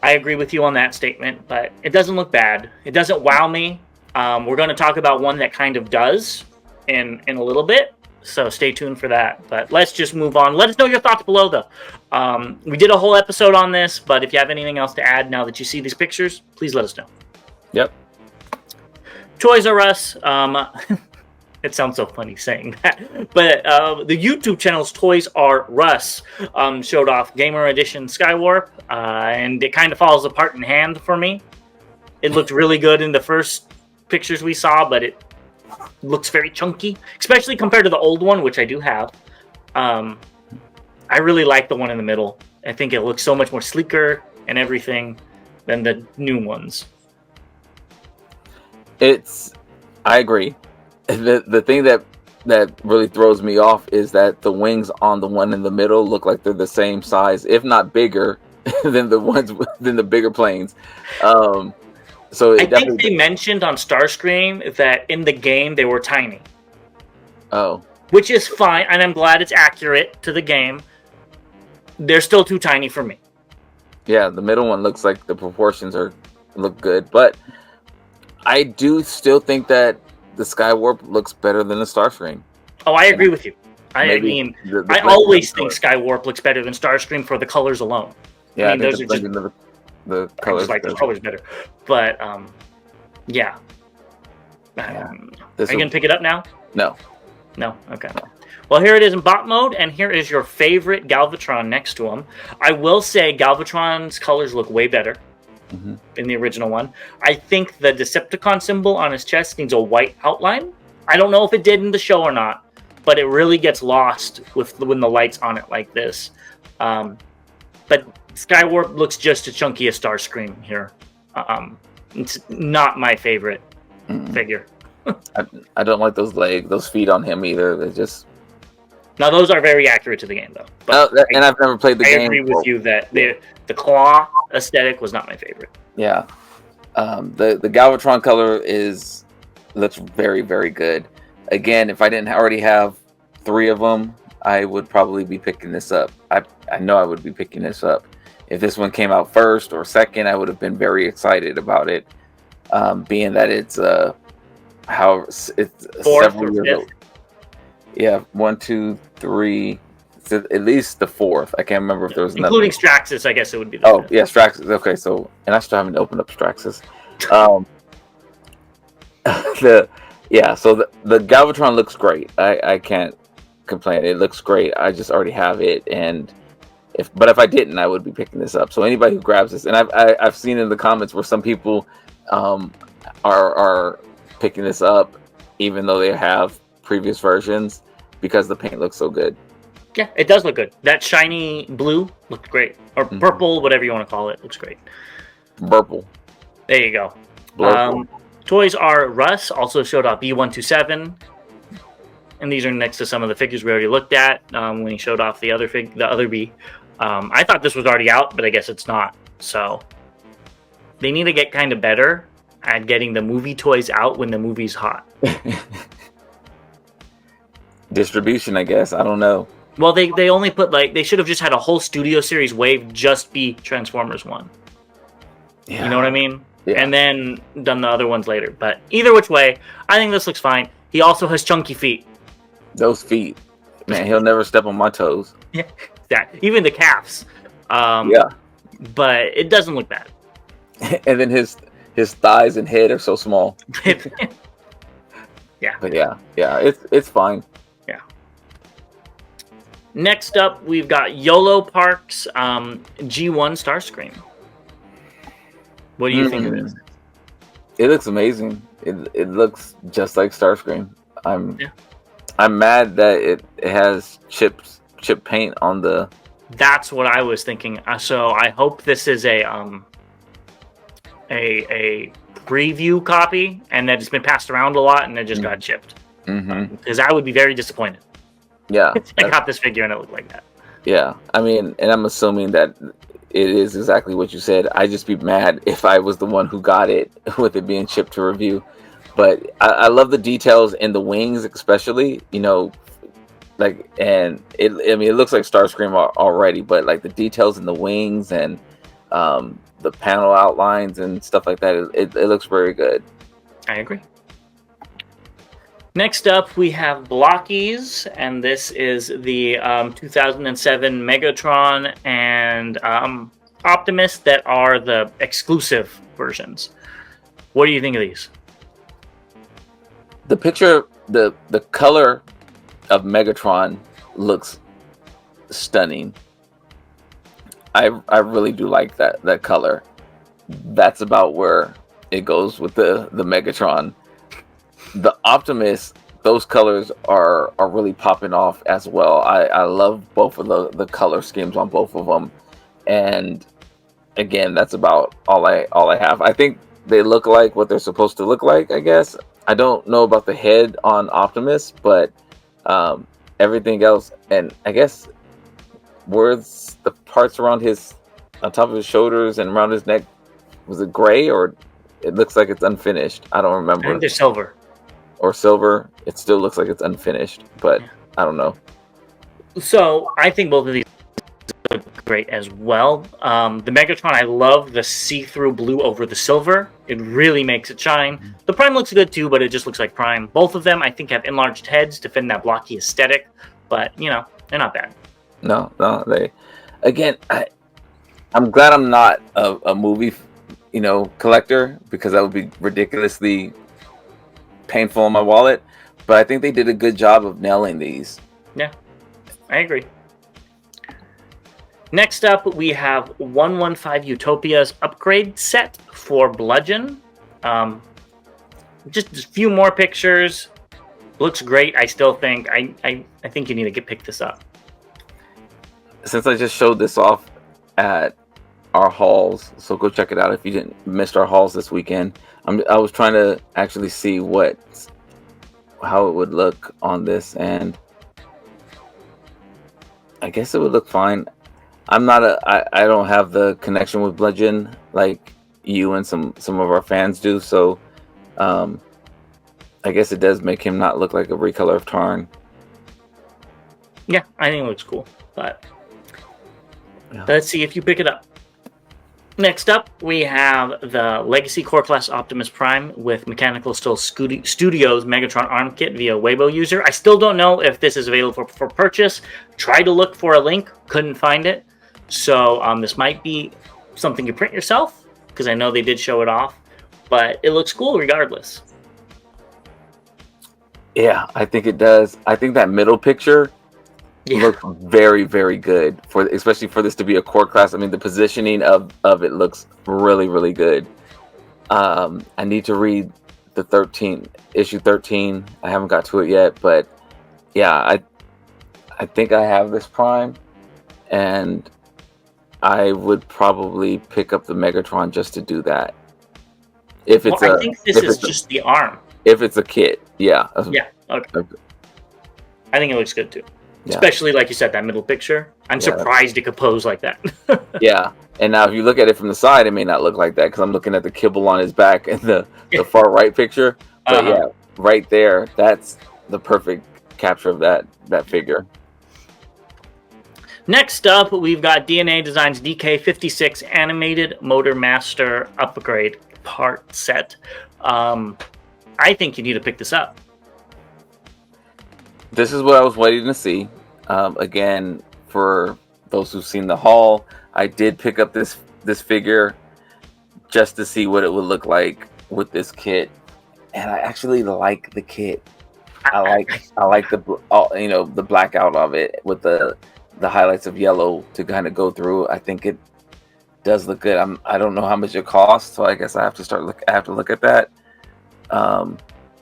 I agree with you on that statement, but it doesn't look bad. It doesn't wow me. We're going to talk about one that kind of does, in a little bit. So stay tuned for that. But let's just move on. Let us know your thoughts below, though. We did a whole episode on this, but if you have anything else to add now that you see these pictures, please let us know. Yep. Toys R Us. It sounds so funny saying that, but the YouTube channel's Toys R Us showed off Gamer Edition Skywarp, and it kind of falls apart in hand for me. It looked really good in the first pictures we saw, but it looks very chunky, especially compared to the old one, which I do have. I really like the one in the middle. I think it looks so much more sleeker and everything than the new ones. I agree. The thing that really throws me off is that the wings on the one in the middle look like they're the same size, if not bigger, than the bigger planes. So I think they mentioned on Starscream that in the game they were tiny. Oh. Which is fine, and I'm glad it's accurate to the game. They're still too tiny for me. Yeah, the middle one looks like the proportions look good, but I do still think that the Skywarp looks better than the Starscream. Oh, I agree with you. I mean, I always think Skywarp looks better than Starscream for the colors alone. Yeah, I mean, those are just the colors. I just like the colors better. But yeah. Are you gonna pick it up now? No. No. Okay. Well, here it is in bot mode, and here is your favorite Galvatron next to him. I will say Galvatron's colors look way better in the original one. I think the Decepticon symbol on his chest needs a white outline. I don't know if it did in the show or not, but it really gets lost when the light's on it like this. But Skywarp looks just as chunky as Starscream here. It's not my favorite figure. I don't like those those feet on him either. They're just... Now, those are very accurate to the game, though. And I've never played the game. I agree with you that the claw aesthetic was not my favorite. Yeah. The Galvatron color looks very, very good. Again, if I didn't already have 3 of them, I would probably be picking this up. I know I would be picking this up. If this one came out first or second, I would have been very excited about it. Being that it's several years old. Yeah, 1, 2, 3, at least the 4th. I can't remember if there was another. Including Straxus, I guess it would be. Oh, yeah, Straxus. Okay, so, and I still haven't opened up Straxus. The Galvatron looks great. I can't complain. It looks great. I just already have it, and if I didn't, I would be picking this up. So anybody who grabs this, and I've seen in the comments where some people are picking this up, even though they have previous versions, because the paint looks so good. Yeah, it does look good. That shiny blue looked great, or purple, whatever you want to call it, looks great. Purple. There you go. Toys R Us also showed off B127, and these are next to some of the figures we already looked at when he showed off the other B. I thought this was already out, but I guess it's not. So they need to get kind of better at getting the movie toys out when the movie's hot. Distribution, I guess. I don't know. Well, they only put they should have just had a whole studio series wave just be Transformers 1. Yeah. You know what I mean? Yeah. And then done the other ones later. But either which way, I think this looks fine. He also has chunky feet. Those feet. Man, he'll never step on my toes. Yeah, even the calves. Yeah. But it doesn't look bad. And then his thighs and head are so small. Yeah. But yeah, it's fine. Yeah. Next up, we've got YOLO Parks G1 Starscream. What do you think of this? It looks amazing. It looks just like Starscream. I'm mad that it has chip paint on the... That's what I was thinking. So I hope this is a preview copy and that it's been passed around a lot and it just got chipped. Because I would be very disappointed. Yeah. I got this figure and it looked like that. Yeah. I mean, and I'm assuming that it is exactly what you said. I'd just be mad if I was the one who got it with it being shipped to review. But I love the details in the wings, especially, and it looks like Starscream already, but like the details in the wings and the panel outlines and stuff like that, it looks very good. I agree. Next up, we have Blockies, and this is the 2007 Megatron and Optimus that are the exclusive versions. What do you think of these? The picture, the color of Megatron looks stunning. I really do like that color. That's about where it goes with the Megatron. The Optimus, those colors are really popping off as well. I love both of the color schemes on both of them, and again, that's about all I have. I think they look like what they're supposed to look like, I guess. I don't know about the head on Optimus, but everything else, and I guess where's the parts around on top of his shoulders and around his neck, was it gray or it looks like it's unfinished? I don't remember. I think they're silver. Or silver. It still looks like it's unfinished, but I don't know. So I think both of these look great as well. The Megatron, I love the see-through blue over the silver. It really makes it shine. The Prime looks good too, but it just looks like Prime. Both of them, I think, have enlarged heads to fit in that blocky aesthetic, but they're not bad. No, they. Again, I'm glad I'm not a movie, collector, because that would be ridiculously painful in my wallet. But I think they did a good job of nailing these. Yeah, I agree. Next up, we have 115 Utopia's upgrade set for Bludgeon. Just a few more pictures. Looks great. I still think I think you need to pick this up. Since I just showed this off at our hauls, so go check it out if you missed our hauls this weekend. I was trying to actually see how it would look on this, and I guess it would look fine. I don't have the connection with Bludgeon like you and some of our fans do, so I guess it does make him not look like a recolor of Tarn. Yeah, I think it looks cool, but let's see if you pick it up. Next up, we have the Legacy Core Class Optimus Prime with Mechanical Still Studios Megatron Arm Kit via Weibo user. I still don't know if this is available for purchase. Tried to look for a link, couldn't find it. So this might be something you print yourself, because I know they did show it off. But it looks cool regardless. Yeah, I think it does. I think that middle picture looks very, very good, especially for this to be a core class. I mean, the positioning of it looks really, really good. I need to read the issue 13. I haven't got to it yet, but yeah, I think I have this Prime, and I would probably pick up the Megatron just to do that. I think this is just the arm. If it's a kit, yeah. Yeah, okay. I think it looks good too. Yeah. Especially, like you said, that middle picture. I'm surprised it could pose like that. Yeah, and now if you look at it from the side, it may not look like that, because I'm looking at the kibble on his back and the far right picture. But yeah, right there, that's the perfect capture of that figure. Next up, we've got DNA Designs DK56 Animated Motor Master Upgrade Part Set. I think you need to pick this up. This is what I was waiting to see. Again, for those who've seen the haul, I did pick up this figure just to see what it would look like with this kit, and I actually like the kit. I like the blackout of it with the highlights of yellow to kind of go through. I think it does look good. I don't know how much it costs, so I guess I have to look at that.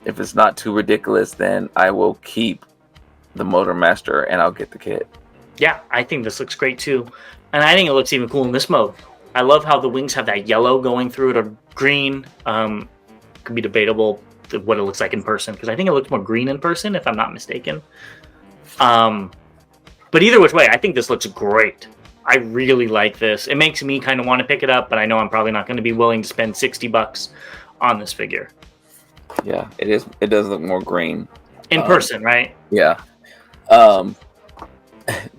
If it's not too ridiculous, then I will keep the Motor Master and I'll get the kit. Yeah, I think this looks great too, and I think it looks even cool in this mode. I love how the wings have that yellow going through it, or green. Could be debatable what it looks like in person, because I think it looks more green in person, if I'm not mistaken. But either which way, I think this looks great. I really like this. It makes me kind of want to pick it up, but I know I'm probably not going to be willing to spend $60 on this figure. Yeah, it is. It does look more green in person, right? Yeah.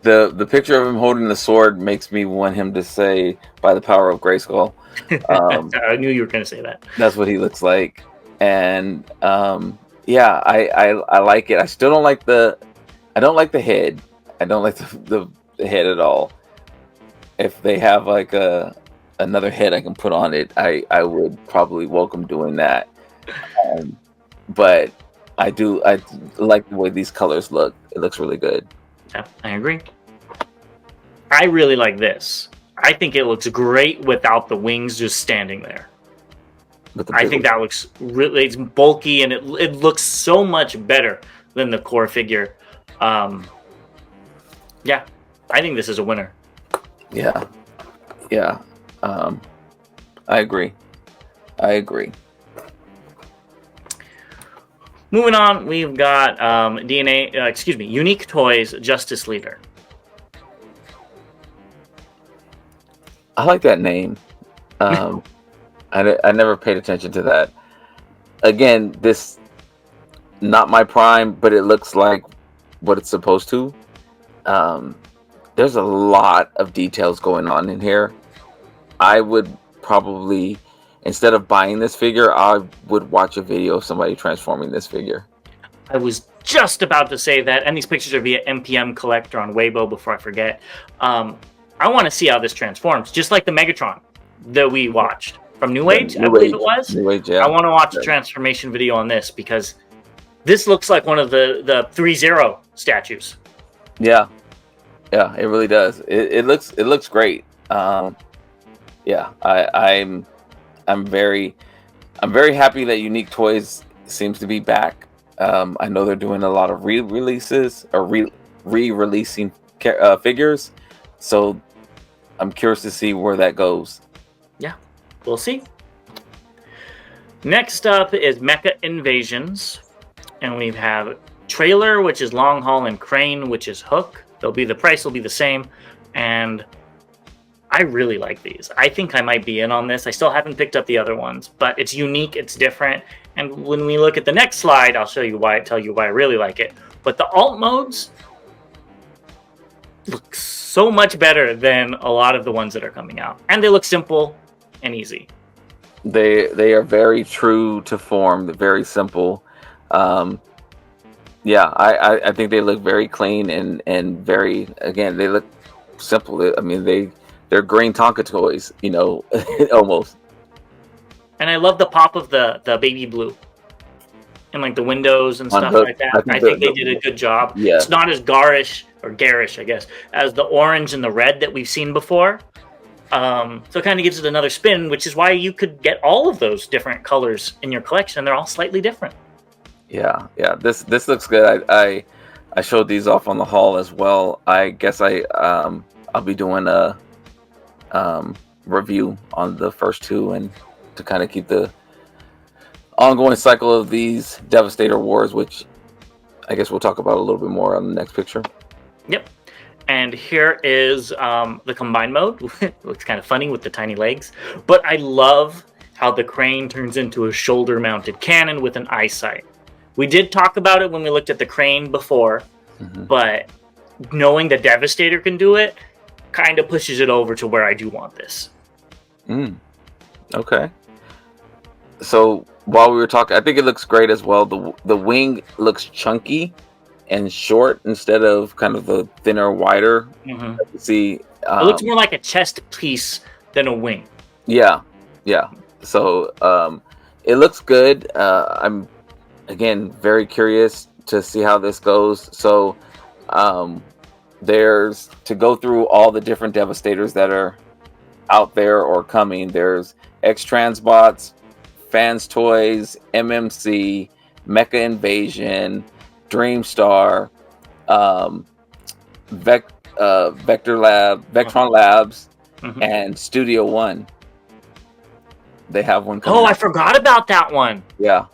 The picture of him holding the sword makes me want him to say, "By the power of I knew you were going to say that. That's what he looks like, and Yeah, I like it. I still don't like the head. I don't like the head at all. If they have like another head I can put on it, I would probably welcome doing that. But I like the way these colors look. It looks really good. Yeah, I agree. I really like this. I think it looks great without the wings just standing there. I think that looks really, it's bulky and it looks so much better than the core figure. Yeah, I think this is a winner. Yeah. I agree. Moving on, we've got Unique Toys Justice Leader. I like that name. I never paid attention to that. Again, this not my prime, but it looks like what it's supposed to. There's a lot of details going on in here. I would probably, instead of buying this figure, I would watch a video of somebody transforming this figure. I was just about to say that, and these pictures are via MPM Collector on Weibo before I forget. I want to see how this transforms, just like the Megatron that we watched from New Age, I believe it was. New Age, yeah. I want to watch a transformation video on this because this looks like one of the 3-0 statues. Yeah, it really does. It looks great. Yeah, I'm very happy that Unique Toys seems to be back. I know they're doing a lot of re-releases or re-releasing figures, so I'm curious to see where that goes. Yeah, we'll see. Next up is Mecha Invasions, and we have Trailer, which is Long Haul, and Crane, which is Hook. The price will be the same, and I really like these. I think I might be in on this. I still haven't picked up the other ones, but it's unique, it's different, and when we look at the next slide, I'll tell you why I really like it. But the alt modes look so much better than a lot of the ones that are coming out, and they look simple and easy. They are very true to form. They're very simple. Yeah, I think they look very clean and very, again, they look simple. I mean, they're green Tonka toys, almost. And I love the pop of the baby blue and like the windows and stuff like that. I think they did a good job. Yeah. It's not as garish, I guess, as the orange and the red that we've seen before. So it kind of gives it another spin, which is why you could get all of those different colors in your collection. They're all slightly different. Yeah. This looks good. I showed these off on the haul as well. I guess I'll be doing a review on the first two, and to kind of keep the ongoing cycle of these Devastator wars, which I guess we'll talk about a little bit more on the next picture. Yep. And here is the combined mode. It looks kind of funny with the tiny legs, but I love how the Crane turns into a shoulder-mounted cannon with an eyesight. We did talk about it when we looked at the Crane before, but knowing the Devastator can do it kind of pushes it over to where I do want this. Okay. So while we were talking, I think it looks great as well. The wing looks chunky and short instead of kind of the thinner, wider. You see, it looks more like a chest piece than a wing. Yeah. So it looks good. I'm again very curious to see how this goes. So there's, to go through all the different Devastators that are out there or coming. There's X-Transbots, Fans Toys, MMC, Mecha Invasion, Dreamstar, Vectron Labs, and Studio One. They have one coming out. I forgot about that one. Yeah.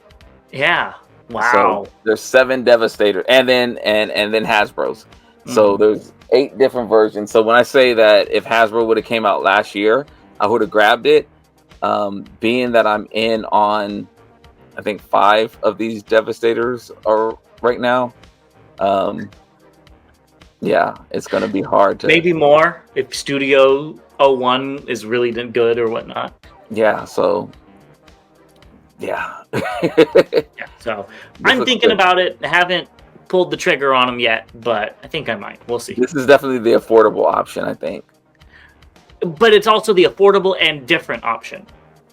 Wow. So there's 7 Devastators, and then Hasbro's. So there's 8 different versions. So when I say that if Hasbro would have came out last year, I would have grabbed it. Being that I'm in on, I think 5 of these Devastators are right now. Yeah, it's going to be hard to... Maybe more if Studio 01 is really good or whatnot. Yeah, so Yeah. Yeah, so I'm thinking about it. I haven't pulled the trigger on them yet, but I think I might. We'll see. This is definitely the affordable option, I think. But it's also the affordable and different option.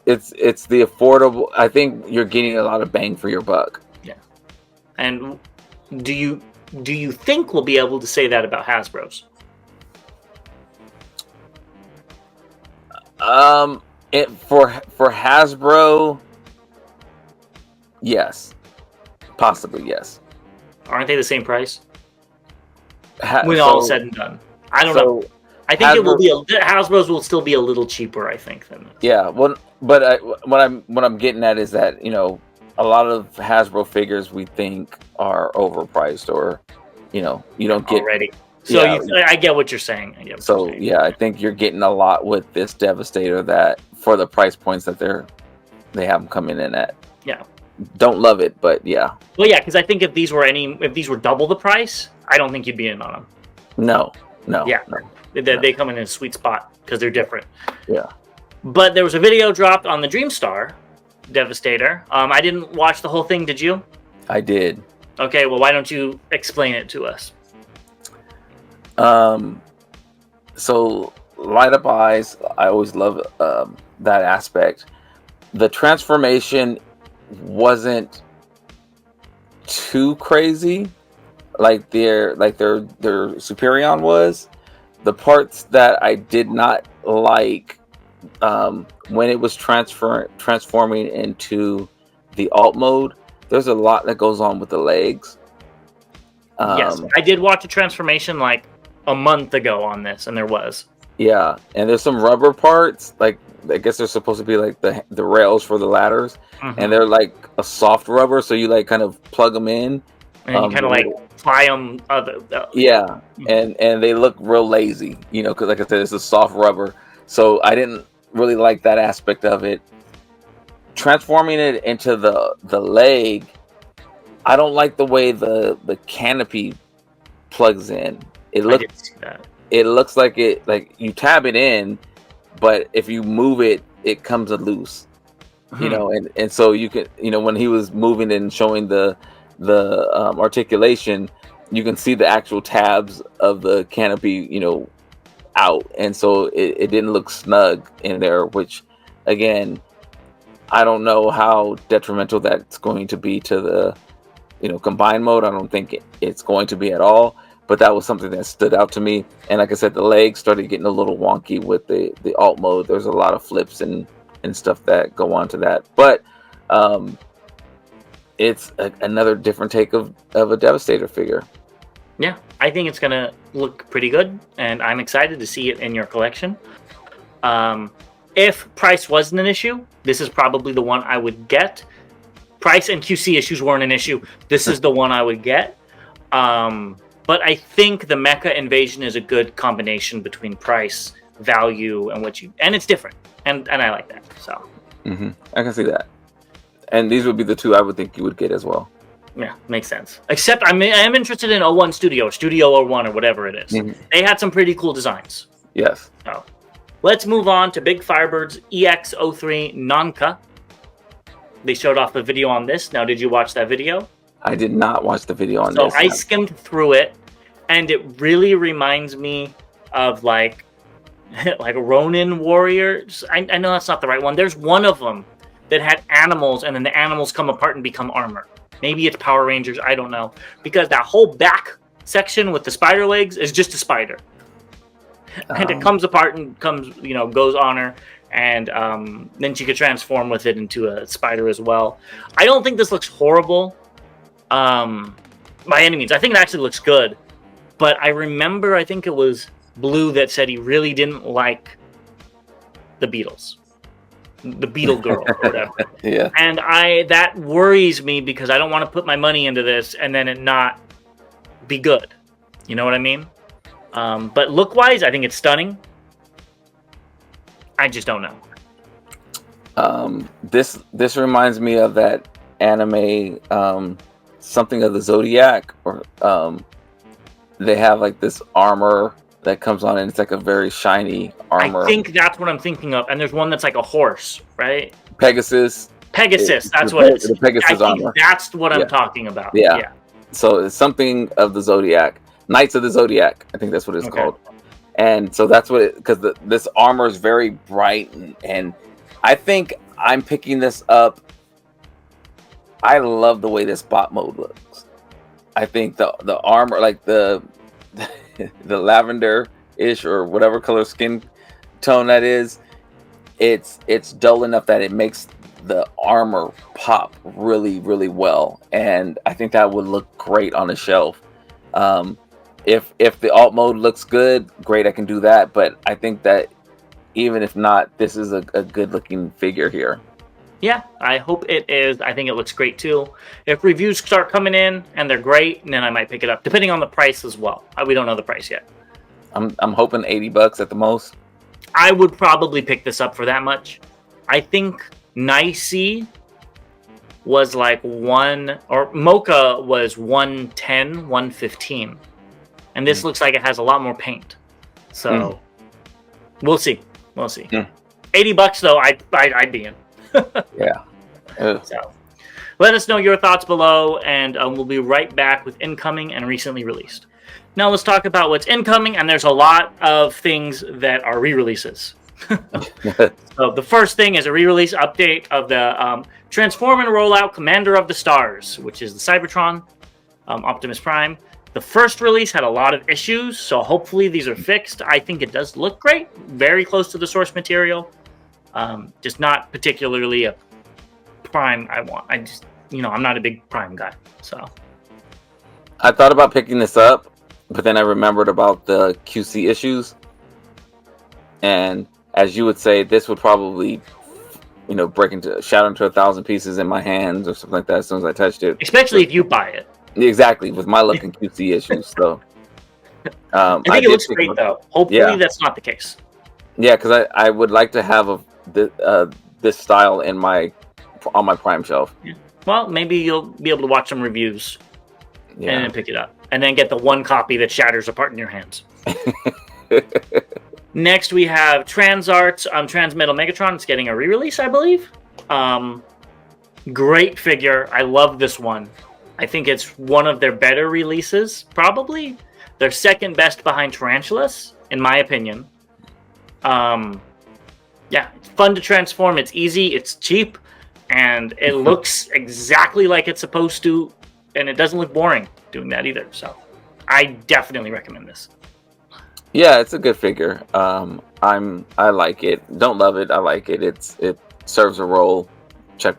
It's the affordable. I think you're getting a lot of bang for your buck. Yeah. And do you think we'll be able to say that about Hasbro's? For Hasbro, yes, possibly yes. Aren't they the same price? When all said and done, I don't know. I think it will be Hasbro's will still be a little cheaper. I think than this. Yeah. Well, but what I'm getting at is that a lot of Hasbro figures we think are overpriced, or you don't get already. So I get what you're saying. I think you're getting a lot with this Devastator that for the price points that they have them coming in at. Yeah. Don't love it, but yeah. Well, yeah, because I think if these were double the price, I don't think you'd be in on them. No. Yeah. No. They come in a sweet spot because they're different. Yeah. But there was a video dropped on the Dreamstar Devastator. I didn't watch the whole thing. Did you? I did. Okay. Well, why don't you explain it to us? So light up eyes. I always love that aspect. The transformation wasn't too crazy, like their Superion was. The parts that I did not like when it was transforming into the alt mode, there's a lot that goes on with the legs. Yes, I did watch a transformation like a month ago on this, and there was. Yeah, and there's some rubber parts, like I guess they're supposed to be like the rails for the ladders, and they're like a soft rubber, so you like kind of plug them in. And you kind of like fly them. Yeah, and they look real lazy, because like I said, it's a soft rubber. So I didn't really like that aspect of it. Transforming it into the leg, I don't like the way the canopy plugs in. I didn't see that. It looks like you tab it in, but if you move it, it comes loose. And so you can when he was moving and showing the articulation, you can see the actual tabs of the canopy out, and so it didn't look snug in there, which again, I don't know how detrimental that's going to be to the combined mode. I don't think it's going to be at all, but that was something that stood out to me. And like I said, the legs started getting a little wonky with the alt mode. There's a lot of flips and stuff that go on to that, but it's another different take of a Devastator figure. Yeah, I think it's gonna look pretty good, and I'm excited to see it in your collection. If price wasn't an issue, this is probably the one I would get. Price and QC issues weren't an issue. This is the one I would get. But I think the Mecha Invasion is a good combination between price, value, and it's different, and I like that. So I can see that. And these would be the two I would think you would get as well. Yeah, makes sense. Except I am interested in 01 Studio 01 or whatever it is. They had some pretty cool designs. Yes. So let's move on to Big Firebird's EX03 Nanka. They showed off a video on this. Now, did you watch that video? I did not watch the video on this. So I skimmed through it, and it really reminds me of like a Ronin warriors. I know that's not the right one. There's one of them that had animals, and then the animals come apart and become armor. Maybe it's Power Rangers. I don't know, because that whole back section with the spider legs is just a spider, and it comes apart and goes on her, and then she could transform with it into a spider as well. I don't think this looks horrible by any means. I think it actually looks good, but I remember, I think it was Blue that said he really didn't like the Beatles. The Beetle Girl or whatever. Yeah. And that worries me, because I don't want to put my money into this and then it not be good. You know what I mean? But look-wise, I think it's stunning. I just don't know. This reminds me of that anime, something of the Zodiac, or they have like this armor that comes on, and it's like a very shiny armor. I think that's what I'm thinking of. And there's one that's like a horse, right? Pegasus. Pegasus, that's what it's. The Pegasus armor. That's what I'm talking about. Yeah. So it's something of the Zodiac, Knights of the Zodiac. I think that's what it's called. And so that's what because this armor is very bright, and I think I'm picking this up. I love the way this bot mode looks. I think the armor, like the lavender-ish or whatever color skin tone that is, it's dull enough that it makes the armor pop really, really well, and I think that would look great on a shelf. If the alt mode looks good, great, I can do that. But I think that even if not, this is a good looking figure here. Yeah, I hope it is. I think it looks great too. If reviews start coming in and they're great, then I might pick it up, depending on the price as well. We don't know the price yet. I'm hoping $80 at the most. I would probably pick this up for that much. I think Nicey was like Mocha was 110, 115. And this looks like it has a lot more paint. So we'll see. $80 though, I'd be in. Yeah. So let us know your thoughts below, and we'll be right back with incoming and recently released. Now let's talk about what's incoming, and there's a lot of things that are re-releases. So the first thing is a re-release update of the Transform and Rollout Commander of the Stars, which is the Cybertron Optimus Prime. The first release had a lot of issues, so hopefully these are fixed. I think it does look great, very close to the source material. Just not particularly a Prime I want. I just, I'm not a big Prime guy, so. I thought about picking this up, but then I remembered about the QC issues. And as you would say, this would probably, shatter into 1,000 pieces in my hands or something like that as soon as I touched it. Especially if you buy it. Exactly, with my luck and QC issues. So, I think it looks great, though. Hopefully that's not the case. Yeah, because I would like to have this style on my Prime shelf. Yeah. Well, maybe you'll be able to watch some reviews and then pick it up. And then get the one copy that shatters apart in your hands. Next, we have Transart's Transmetal Megatron. It's getting a re-release, I believe. Great figure. I love this one. I think it's one of their better releases, probably. They're second best behind Tarantulas, in my opinion. It's fun to transform. It's easy. It's cheap. And it looks exactly like it's supposed to. And it doesn't look boring doing that either. So I definitely recommend this. Yeah, it's a good figure. I like it. Don't love it. I like it. It serves a role. Check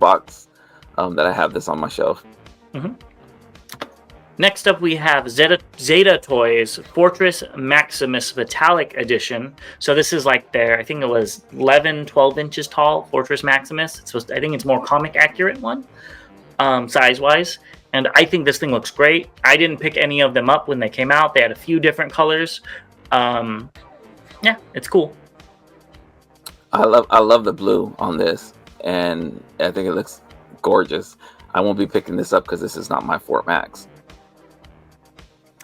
box. That I have this on my shelf. Next up, we have Zeta Toys Fortress Maximus Metallic Edition. So this is like their, I think it was 11, 12 inches tall Fortress Maximus. I think it's more comic accurate one, size-wise. And I think this thing looks great. I didn't pick any of them up when they came out. They had a few different colors. It's cool. I love the blue on this, and I think it looks gorgeous. I won't be picking this up because this is not my Fort Max.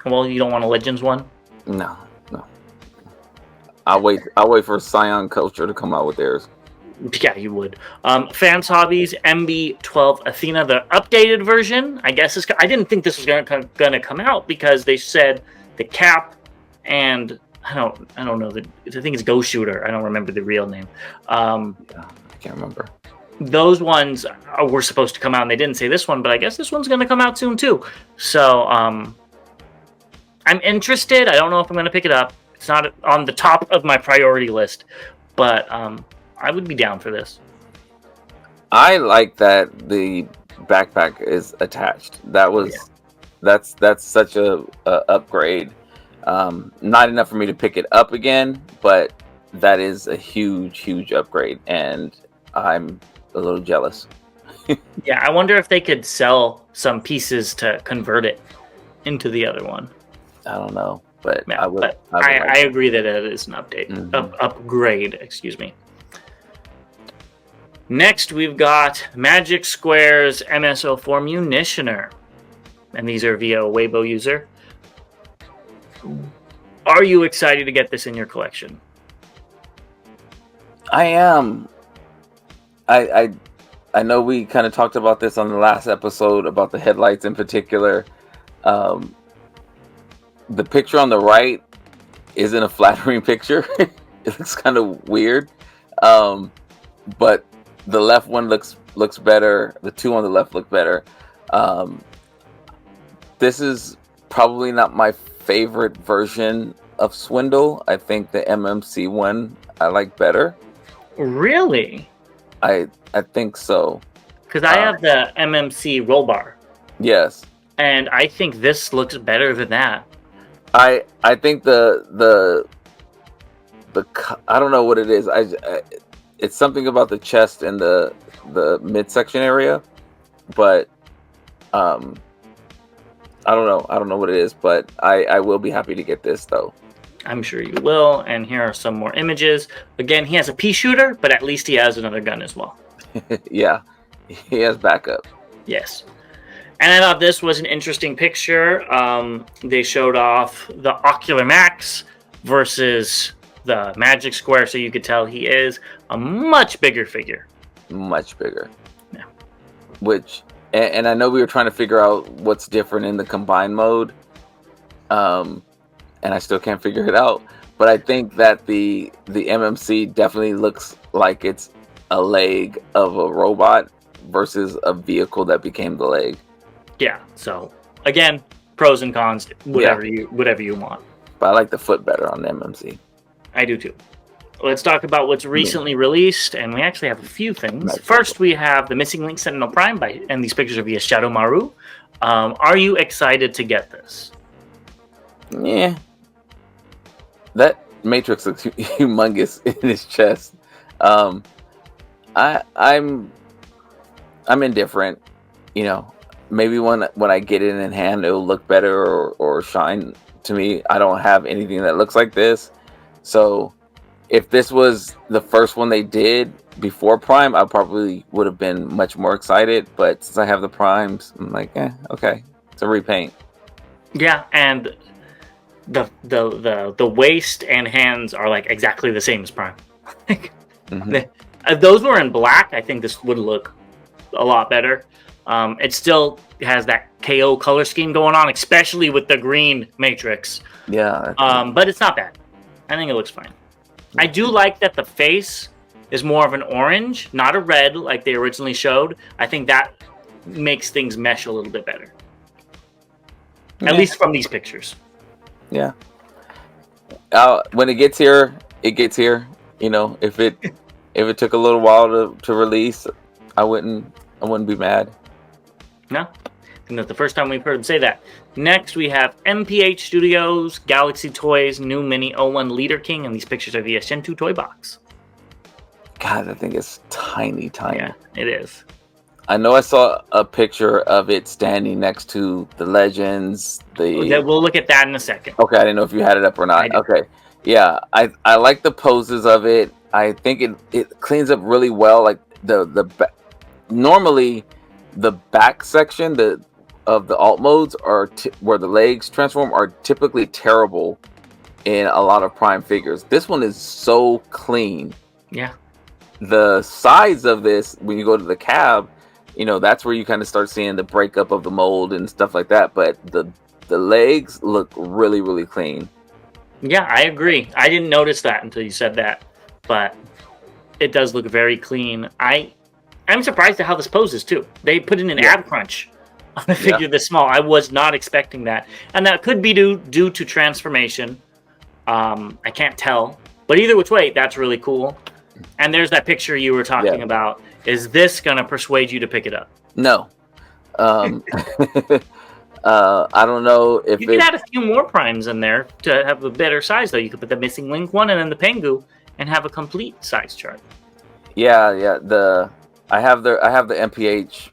Well, you don't want a Legends one? No. I'll wait for Scion Culture to come out with theirs. Yeah, you would. Fans Hobbies MB12 Athena, the updated version. I guess I didn't think this was gonna come out because they said the cap and I don't know. I think it's Ghost Shooter. I don't remember the real name. I can't remember. Those ones were supposed to come out, and they didn't say this one, but I guess this one's going to come out soon too. So I'm interested. I don't know if I'm going to pick it up. It's not on the top of my priority list, but I would be down for this. I like that the backpack is attached. That's such a upgrade. Not enough for me to pick it up again, but that is a huge upgrade, and I'm a little jealous. Yeah, I wonder if they could sell some pieces to convert it into the other one. I don't know, but yeah, I agree that it is an update, upgrade. Excuse me. Next, we've got Magic Square's MSO4 Munitioner, and these are via a Weibo user. Are you excited to get this in your collection? I am. I I know we kind of talked about this on the last episode about the headlights in particular. Um, the picture on the right isn't a flattering picture. It looks kind of weird. But the left one looks better. The two on the left look better. This is probably not my favorite version of Swindle. I think the MMC one I like better. Really? I think so. Because I have the MMC roll bar. Yes. And I think this looks better than that. I think the I don't know what it is. It's something about the chest and the midsection area, but I don't know. I don't know what it is, but I will be happy to get this though. I'm sure you will. And here are some more images. Again, he has a pea shooter, but at least he has another gun as well. Yeah, he has backup. Yes. And I thought this was an interesting picture. They showed off the Ocular Max versus the Magic Square, so you could tell he is a much bigger figure. Much bigger. Yeah. Which, and I know we were trying to figure out what's different in the combined mode. And I still can't figure it out. But I think that the MMC definitely looks like it's a leg of a robot versus a vehicle that became the leg. Yeah. So again, pros and cons, whatever you want. But I like the foot better on the MMC. I do too. Let's talk about what's recently released, and we actually have a few things. First, we have the Missing Link Sentinel Prime and these pictures are via Shadow Maru. Are you excited to get this? Yeah. That Matrix looks humongous in his chest. I'm indifferent. You know, maybe when I get it in hand, it'll look better or shine to me. I don't have anything that looks like this. So if this was the first one they did before Prime, I probably would have been much more excited. But since I have the Primes, I'm like, okay, it's a repaint. Yeah, and the waist and hands are like exactly the same as Prime. If those were in black, I think this would look a lot better. It still has that KO color scheme going on, especially with the green Matrix. Yeah. But it's not bad. I think it looks fine. I do like that the face is more of an orange, not a red like they originally showed. I think that makes things mesh a little bit better. At least from these pictures. Yeah. When it gets here, it gets here. You know, if it took a little while to release, I wouldn't be mad. No, and that's the first time we've heard him say that. Next, we have MPH Studios, Galaxy Toys, new Mini 01 Leader King, and these pictures are via Shentu Toy Box. God, I think it's tiny. Yeah, it is. I know I saw a picture of it standing next to the Legends. We'll look at that in a second. Okay, I didn't know if you had it up or not. Okay, yeah, I like the poses of it. I think it cleans up really well. Like normally the back section of the alt modes are where the legs transform are typically terrible in a lot of Prime figures. This one is so clean. Yeah. The sides of this, when you go to the cab, you know, that's where you kind of start seeing the breakup of the mold and stuff like that. But the legs look really, really clean. Yeah, I agree. I didn't notice that until you said that, but it does look very clean. I'm surprised at how this poses too. They put in an ab crunch on a figure this small. I was not expecting that, and that could be due to transformation. I can't tell, but either which way, that's really cool. And there's that picture you were talking about. Is this gonna persuade you to pick it up? No. I don't know if you could add a few more primes in there to have a better size, though. You could put the Missing Link one and then the Pengu and have a complete size chart. Yeah. I have the MPH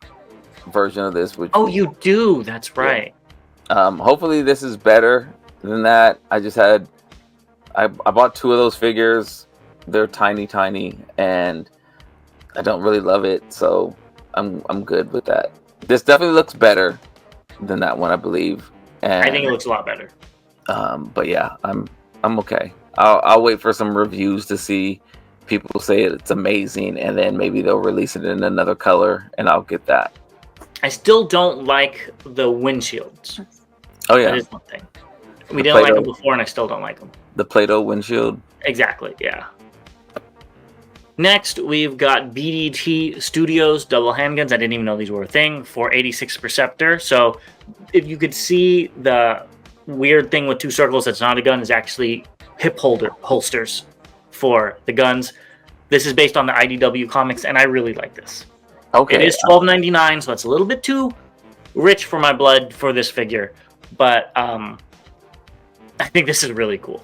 version of this. Which you do. That's right. Hopefully this is better than that. I bought 2 of those figures. They're tiny, and I don't really love it, so I'm good with that. This definitely looks better than that one, I believe. And I think it looks a lot better. But yeah, I'm okay. I'll wait for some reviews to see people say it's amazing, and then maybe they'll release it in another color, and I'll get that. I still don't like the windshields. Oh yeah, that is one thing. We didn't like them before, and I still don't like them. The Play-Doh windshield. Exactly. Yeah. Next, we've got BDT Studios double handguns. I didn't even know these were a thing for 86 Perceptor. So, if you could see the weird thing with two circles that's not a gun is actually hip holsters for the guns. This is based on the IDW comics, and I really like this. Okay. It is $12.99, so it's a little bit too rich for my blood for this figure, but I think this is really cool.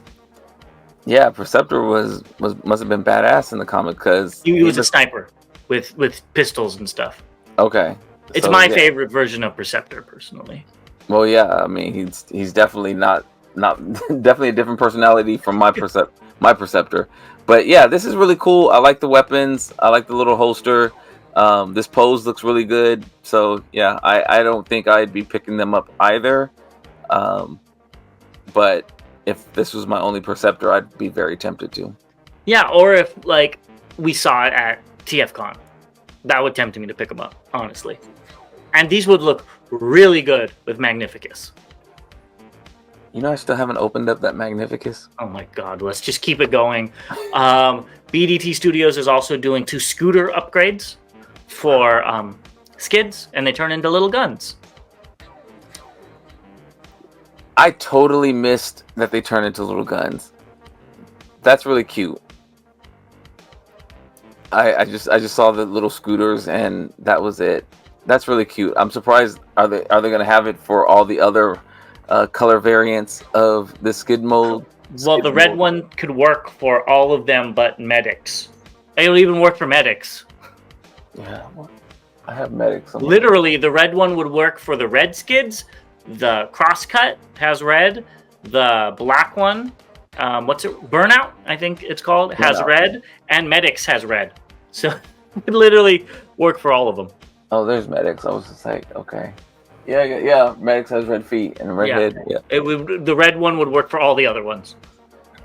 Yeah, Perceptor must have been badass in the comic because he was a sniper with pistols and stuff. Okay, it's my favorite version of Perceptor, personally. Well, yeah, I mean he's definitely not definitely a different personality from my Perceptor, but yeah, this is really cool. I like the weapons. I like the little holster. This pose looks really good. So yeah, I don't think I'd be picking them up either. But if this was my only Perceptor, I'd be very tempted to. Yeah, or if like we saw it at TFCon, that would tempt me to pick them up, honestly. And these would look really good with Magnificus. You know, I still haven't opened up that Magnificus. Oh my god, let's just keep it going. BDT Studios is also doing 2 scooter upgrades for skids, and they turn into little guns. I totally missed that they turn into little guns. That's really cute. I just saw the little scooters and that was it. That's really cute. I'm surprised. Are they gonna have it for all the other color variants of the skid mode? Well, the red one could work for all of them, but medics. It'll even work for medics. Yeah, I have medics. Literally, the red one would work for the red skids. The crosscut has red. The black one, what's it? Burnout, I think it's called, has red, and medics has red. So it literally work for all of them. Oh, there's medics. I was just like, okay, yeah. Medics has red feet and a red head. Yeah, the red one would work for all the other ones.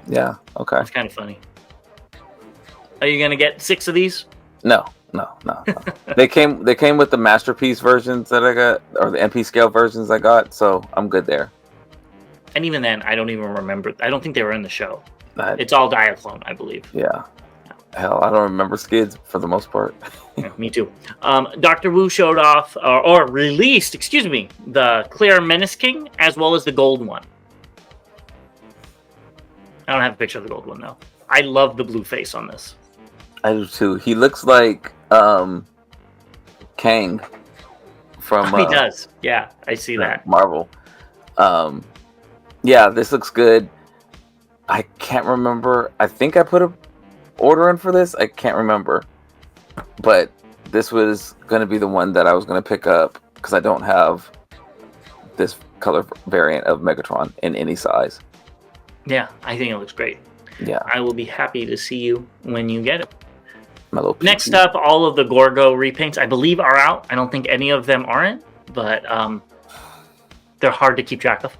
Yeah. Okay. It's kind of funny. Are you gonna get 6 of these? No. They came with the masterpiece versions that I got, or the MP scale versions I got, so I'm good there. And even then, I don't even remember. I don't think they were in the show. It's all Diaclone, I believe. Yeah. Hell, I don't remember skids for the most part. Yeah, me too. Dr. Wu showed off, or released, the clear Menace King, as well as the gold one. I don't have a picture of the gold one, though. I love the blue face on this. I do too. He looks like Kang from. He does. Yeah, I see that. Marvel. Yeah, this looks good. I can't remember. I think I put a order in for this. I can't remember, but this was going to be the one that I was going to pick up because I don't have this color variant of Megatron in any size. Yeah, I think it looks great. Yeah, I will be happy to see you when you get it. Next up, all of the Gorgo repaints, I believe, are out. I don't think any of them aren't, but they're hard to keep track of.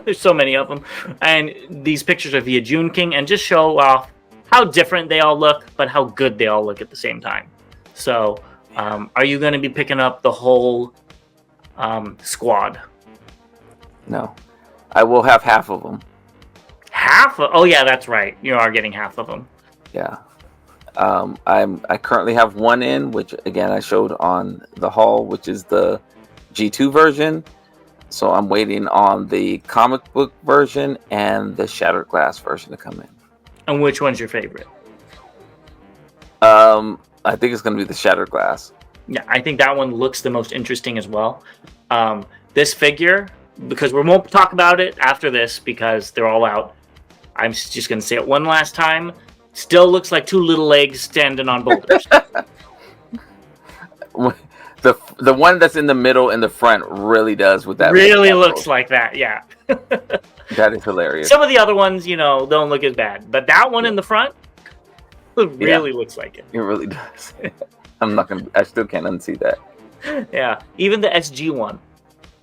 There's so many of them. And these pictures are via June King and just show off how different they all look, but how good they all look at the same time. So, are you going to be picking up the whole squad? No. I will have half of them. Oh, yeah, that's right. You are getting half of them. Yeah. I currently have one in, which again I showed on the haul, which is the G2 version. So I'm waiting on the comic book version and the Shattered Glass version to come in. And which one's your favorite? I think it's going to be the Shattered Glass. Yeah, I think that one looks the most interesting as well. This figure, because we won't talk about it after this because they're all out. I'm just going to say it one last time. Still looks like 2 little legs standing on boulders. The one that's in the middle in the front really does with that. Really looks like that, yeah. That is hilarious. Some of the other ones, don't look as bad. But that one in the front really looks like it. It really does. I still can't unsee that. Yeah. Even the SG one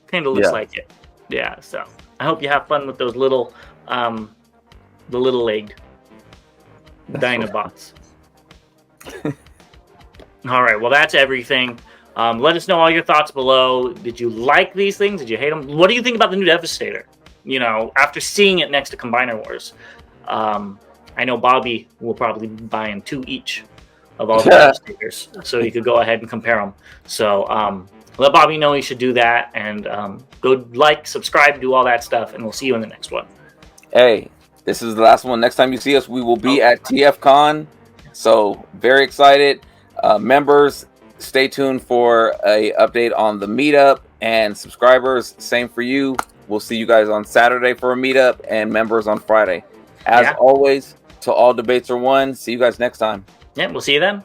kind of looks like it. Yeah, so I hope you have fun with those little the little legged Dinobots. All right, well, that's everything. Let us know all your thoughts below. Did you like these things? Did you hate them? What do you think about the new Devastator? You know, after seeing it next to Combiner Wars. I know Bobby will probably be buying 2 each of all the Devastators, so you could go ahead and compare them. So let Bobby know you should do that, and go like, subscribe, do all that stuff, and we'll see you in the next one. Hey, this is the last one. Next time you see us, we will be at TFCon. So very excited. Members, stay tuned for a update on the meetup, and subscribers, same for you. We'll see you guys on Saturday for a meetup, and members on Friday. As always, till all debates are won. See you guys next time. Yeah, we'll see you then.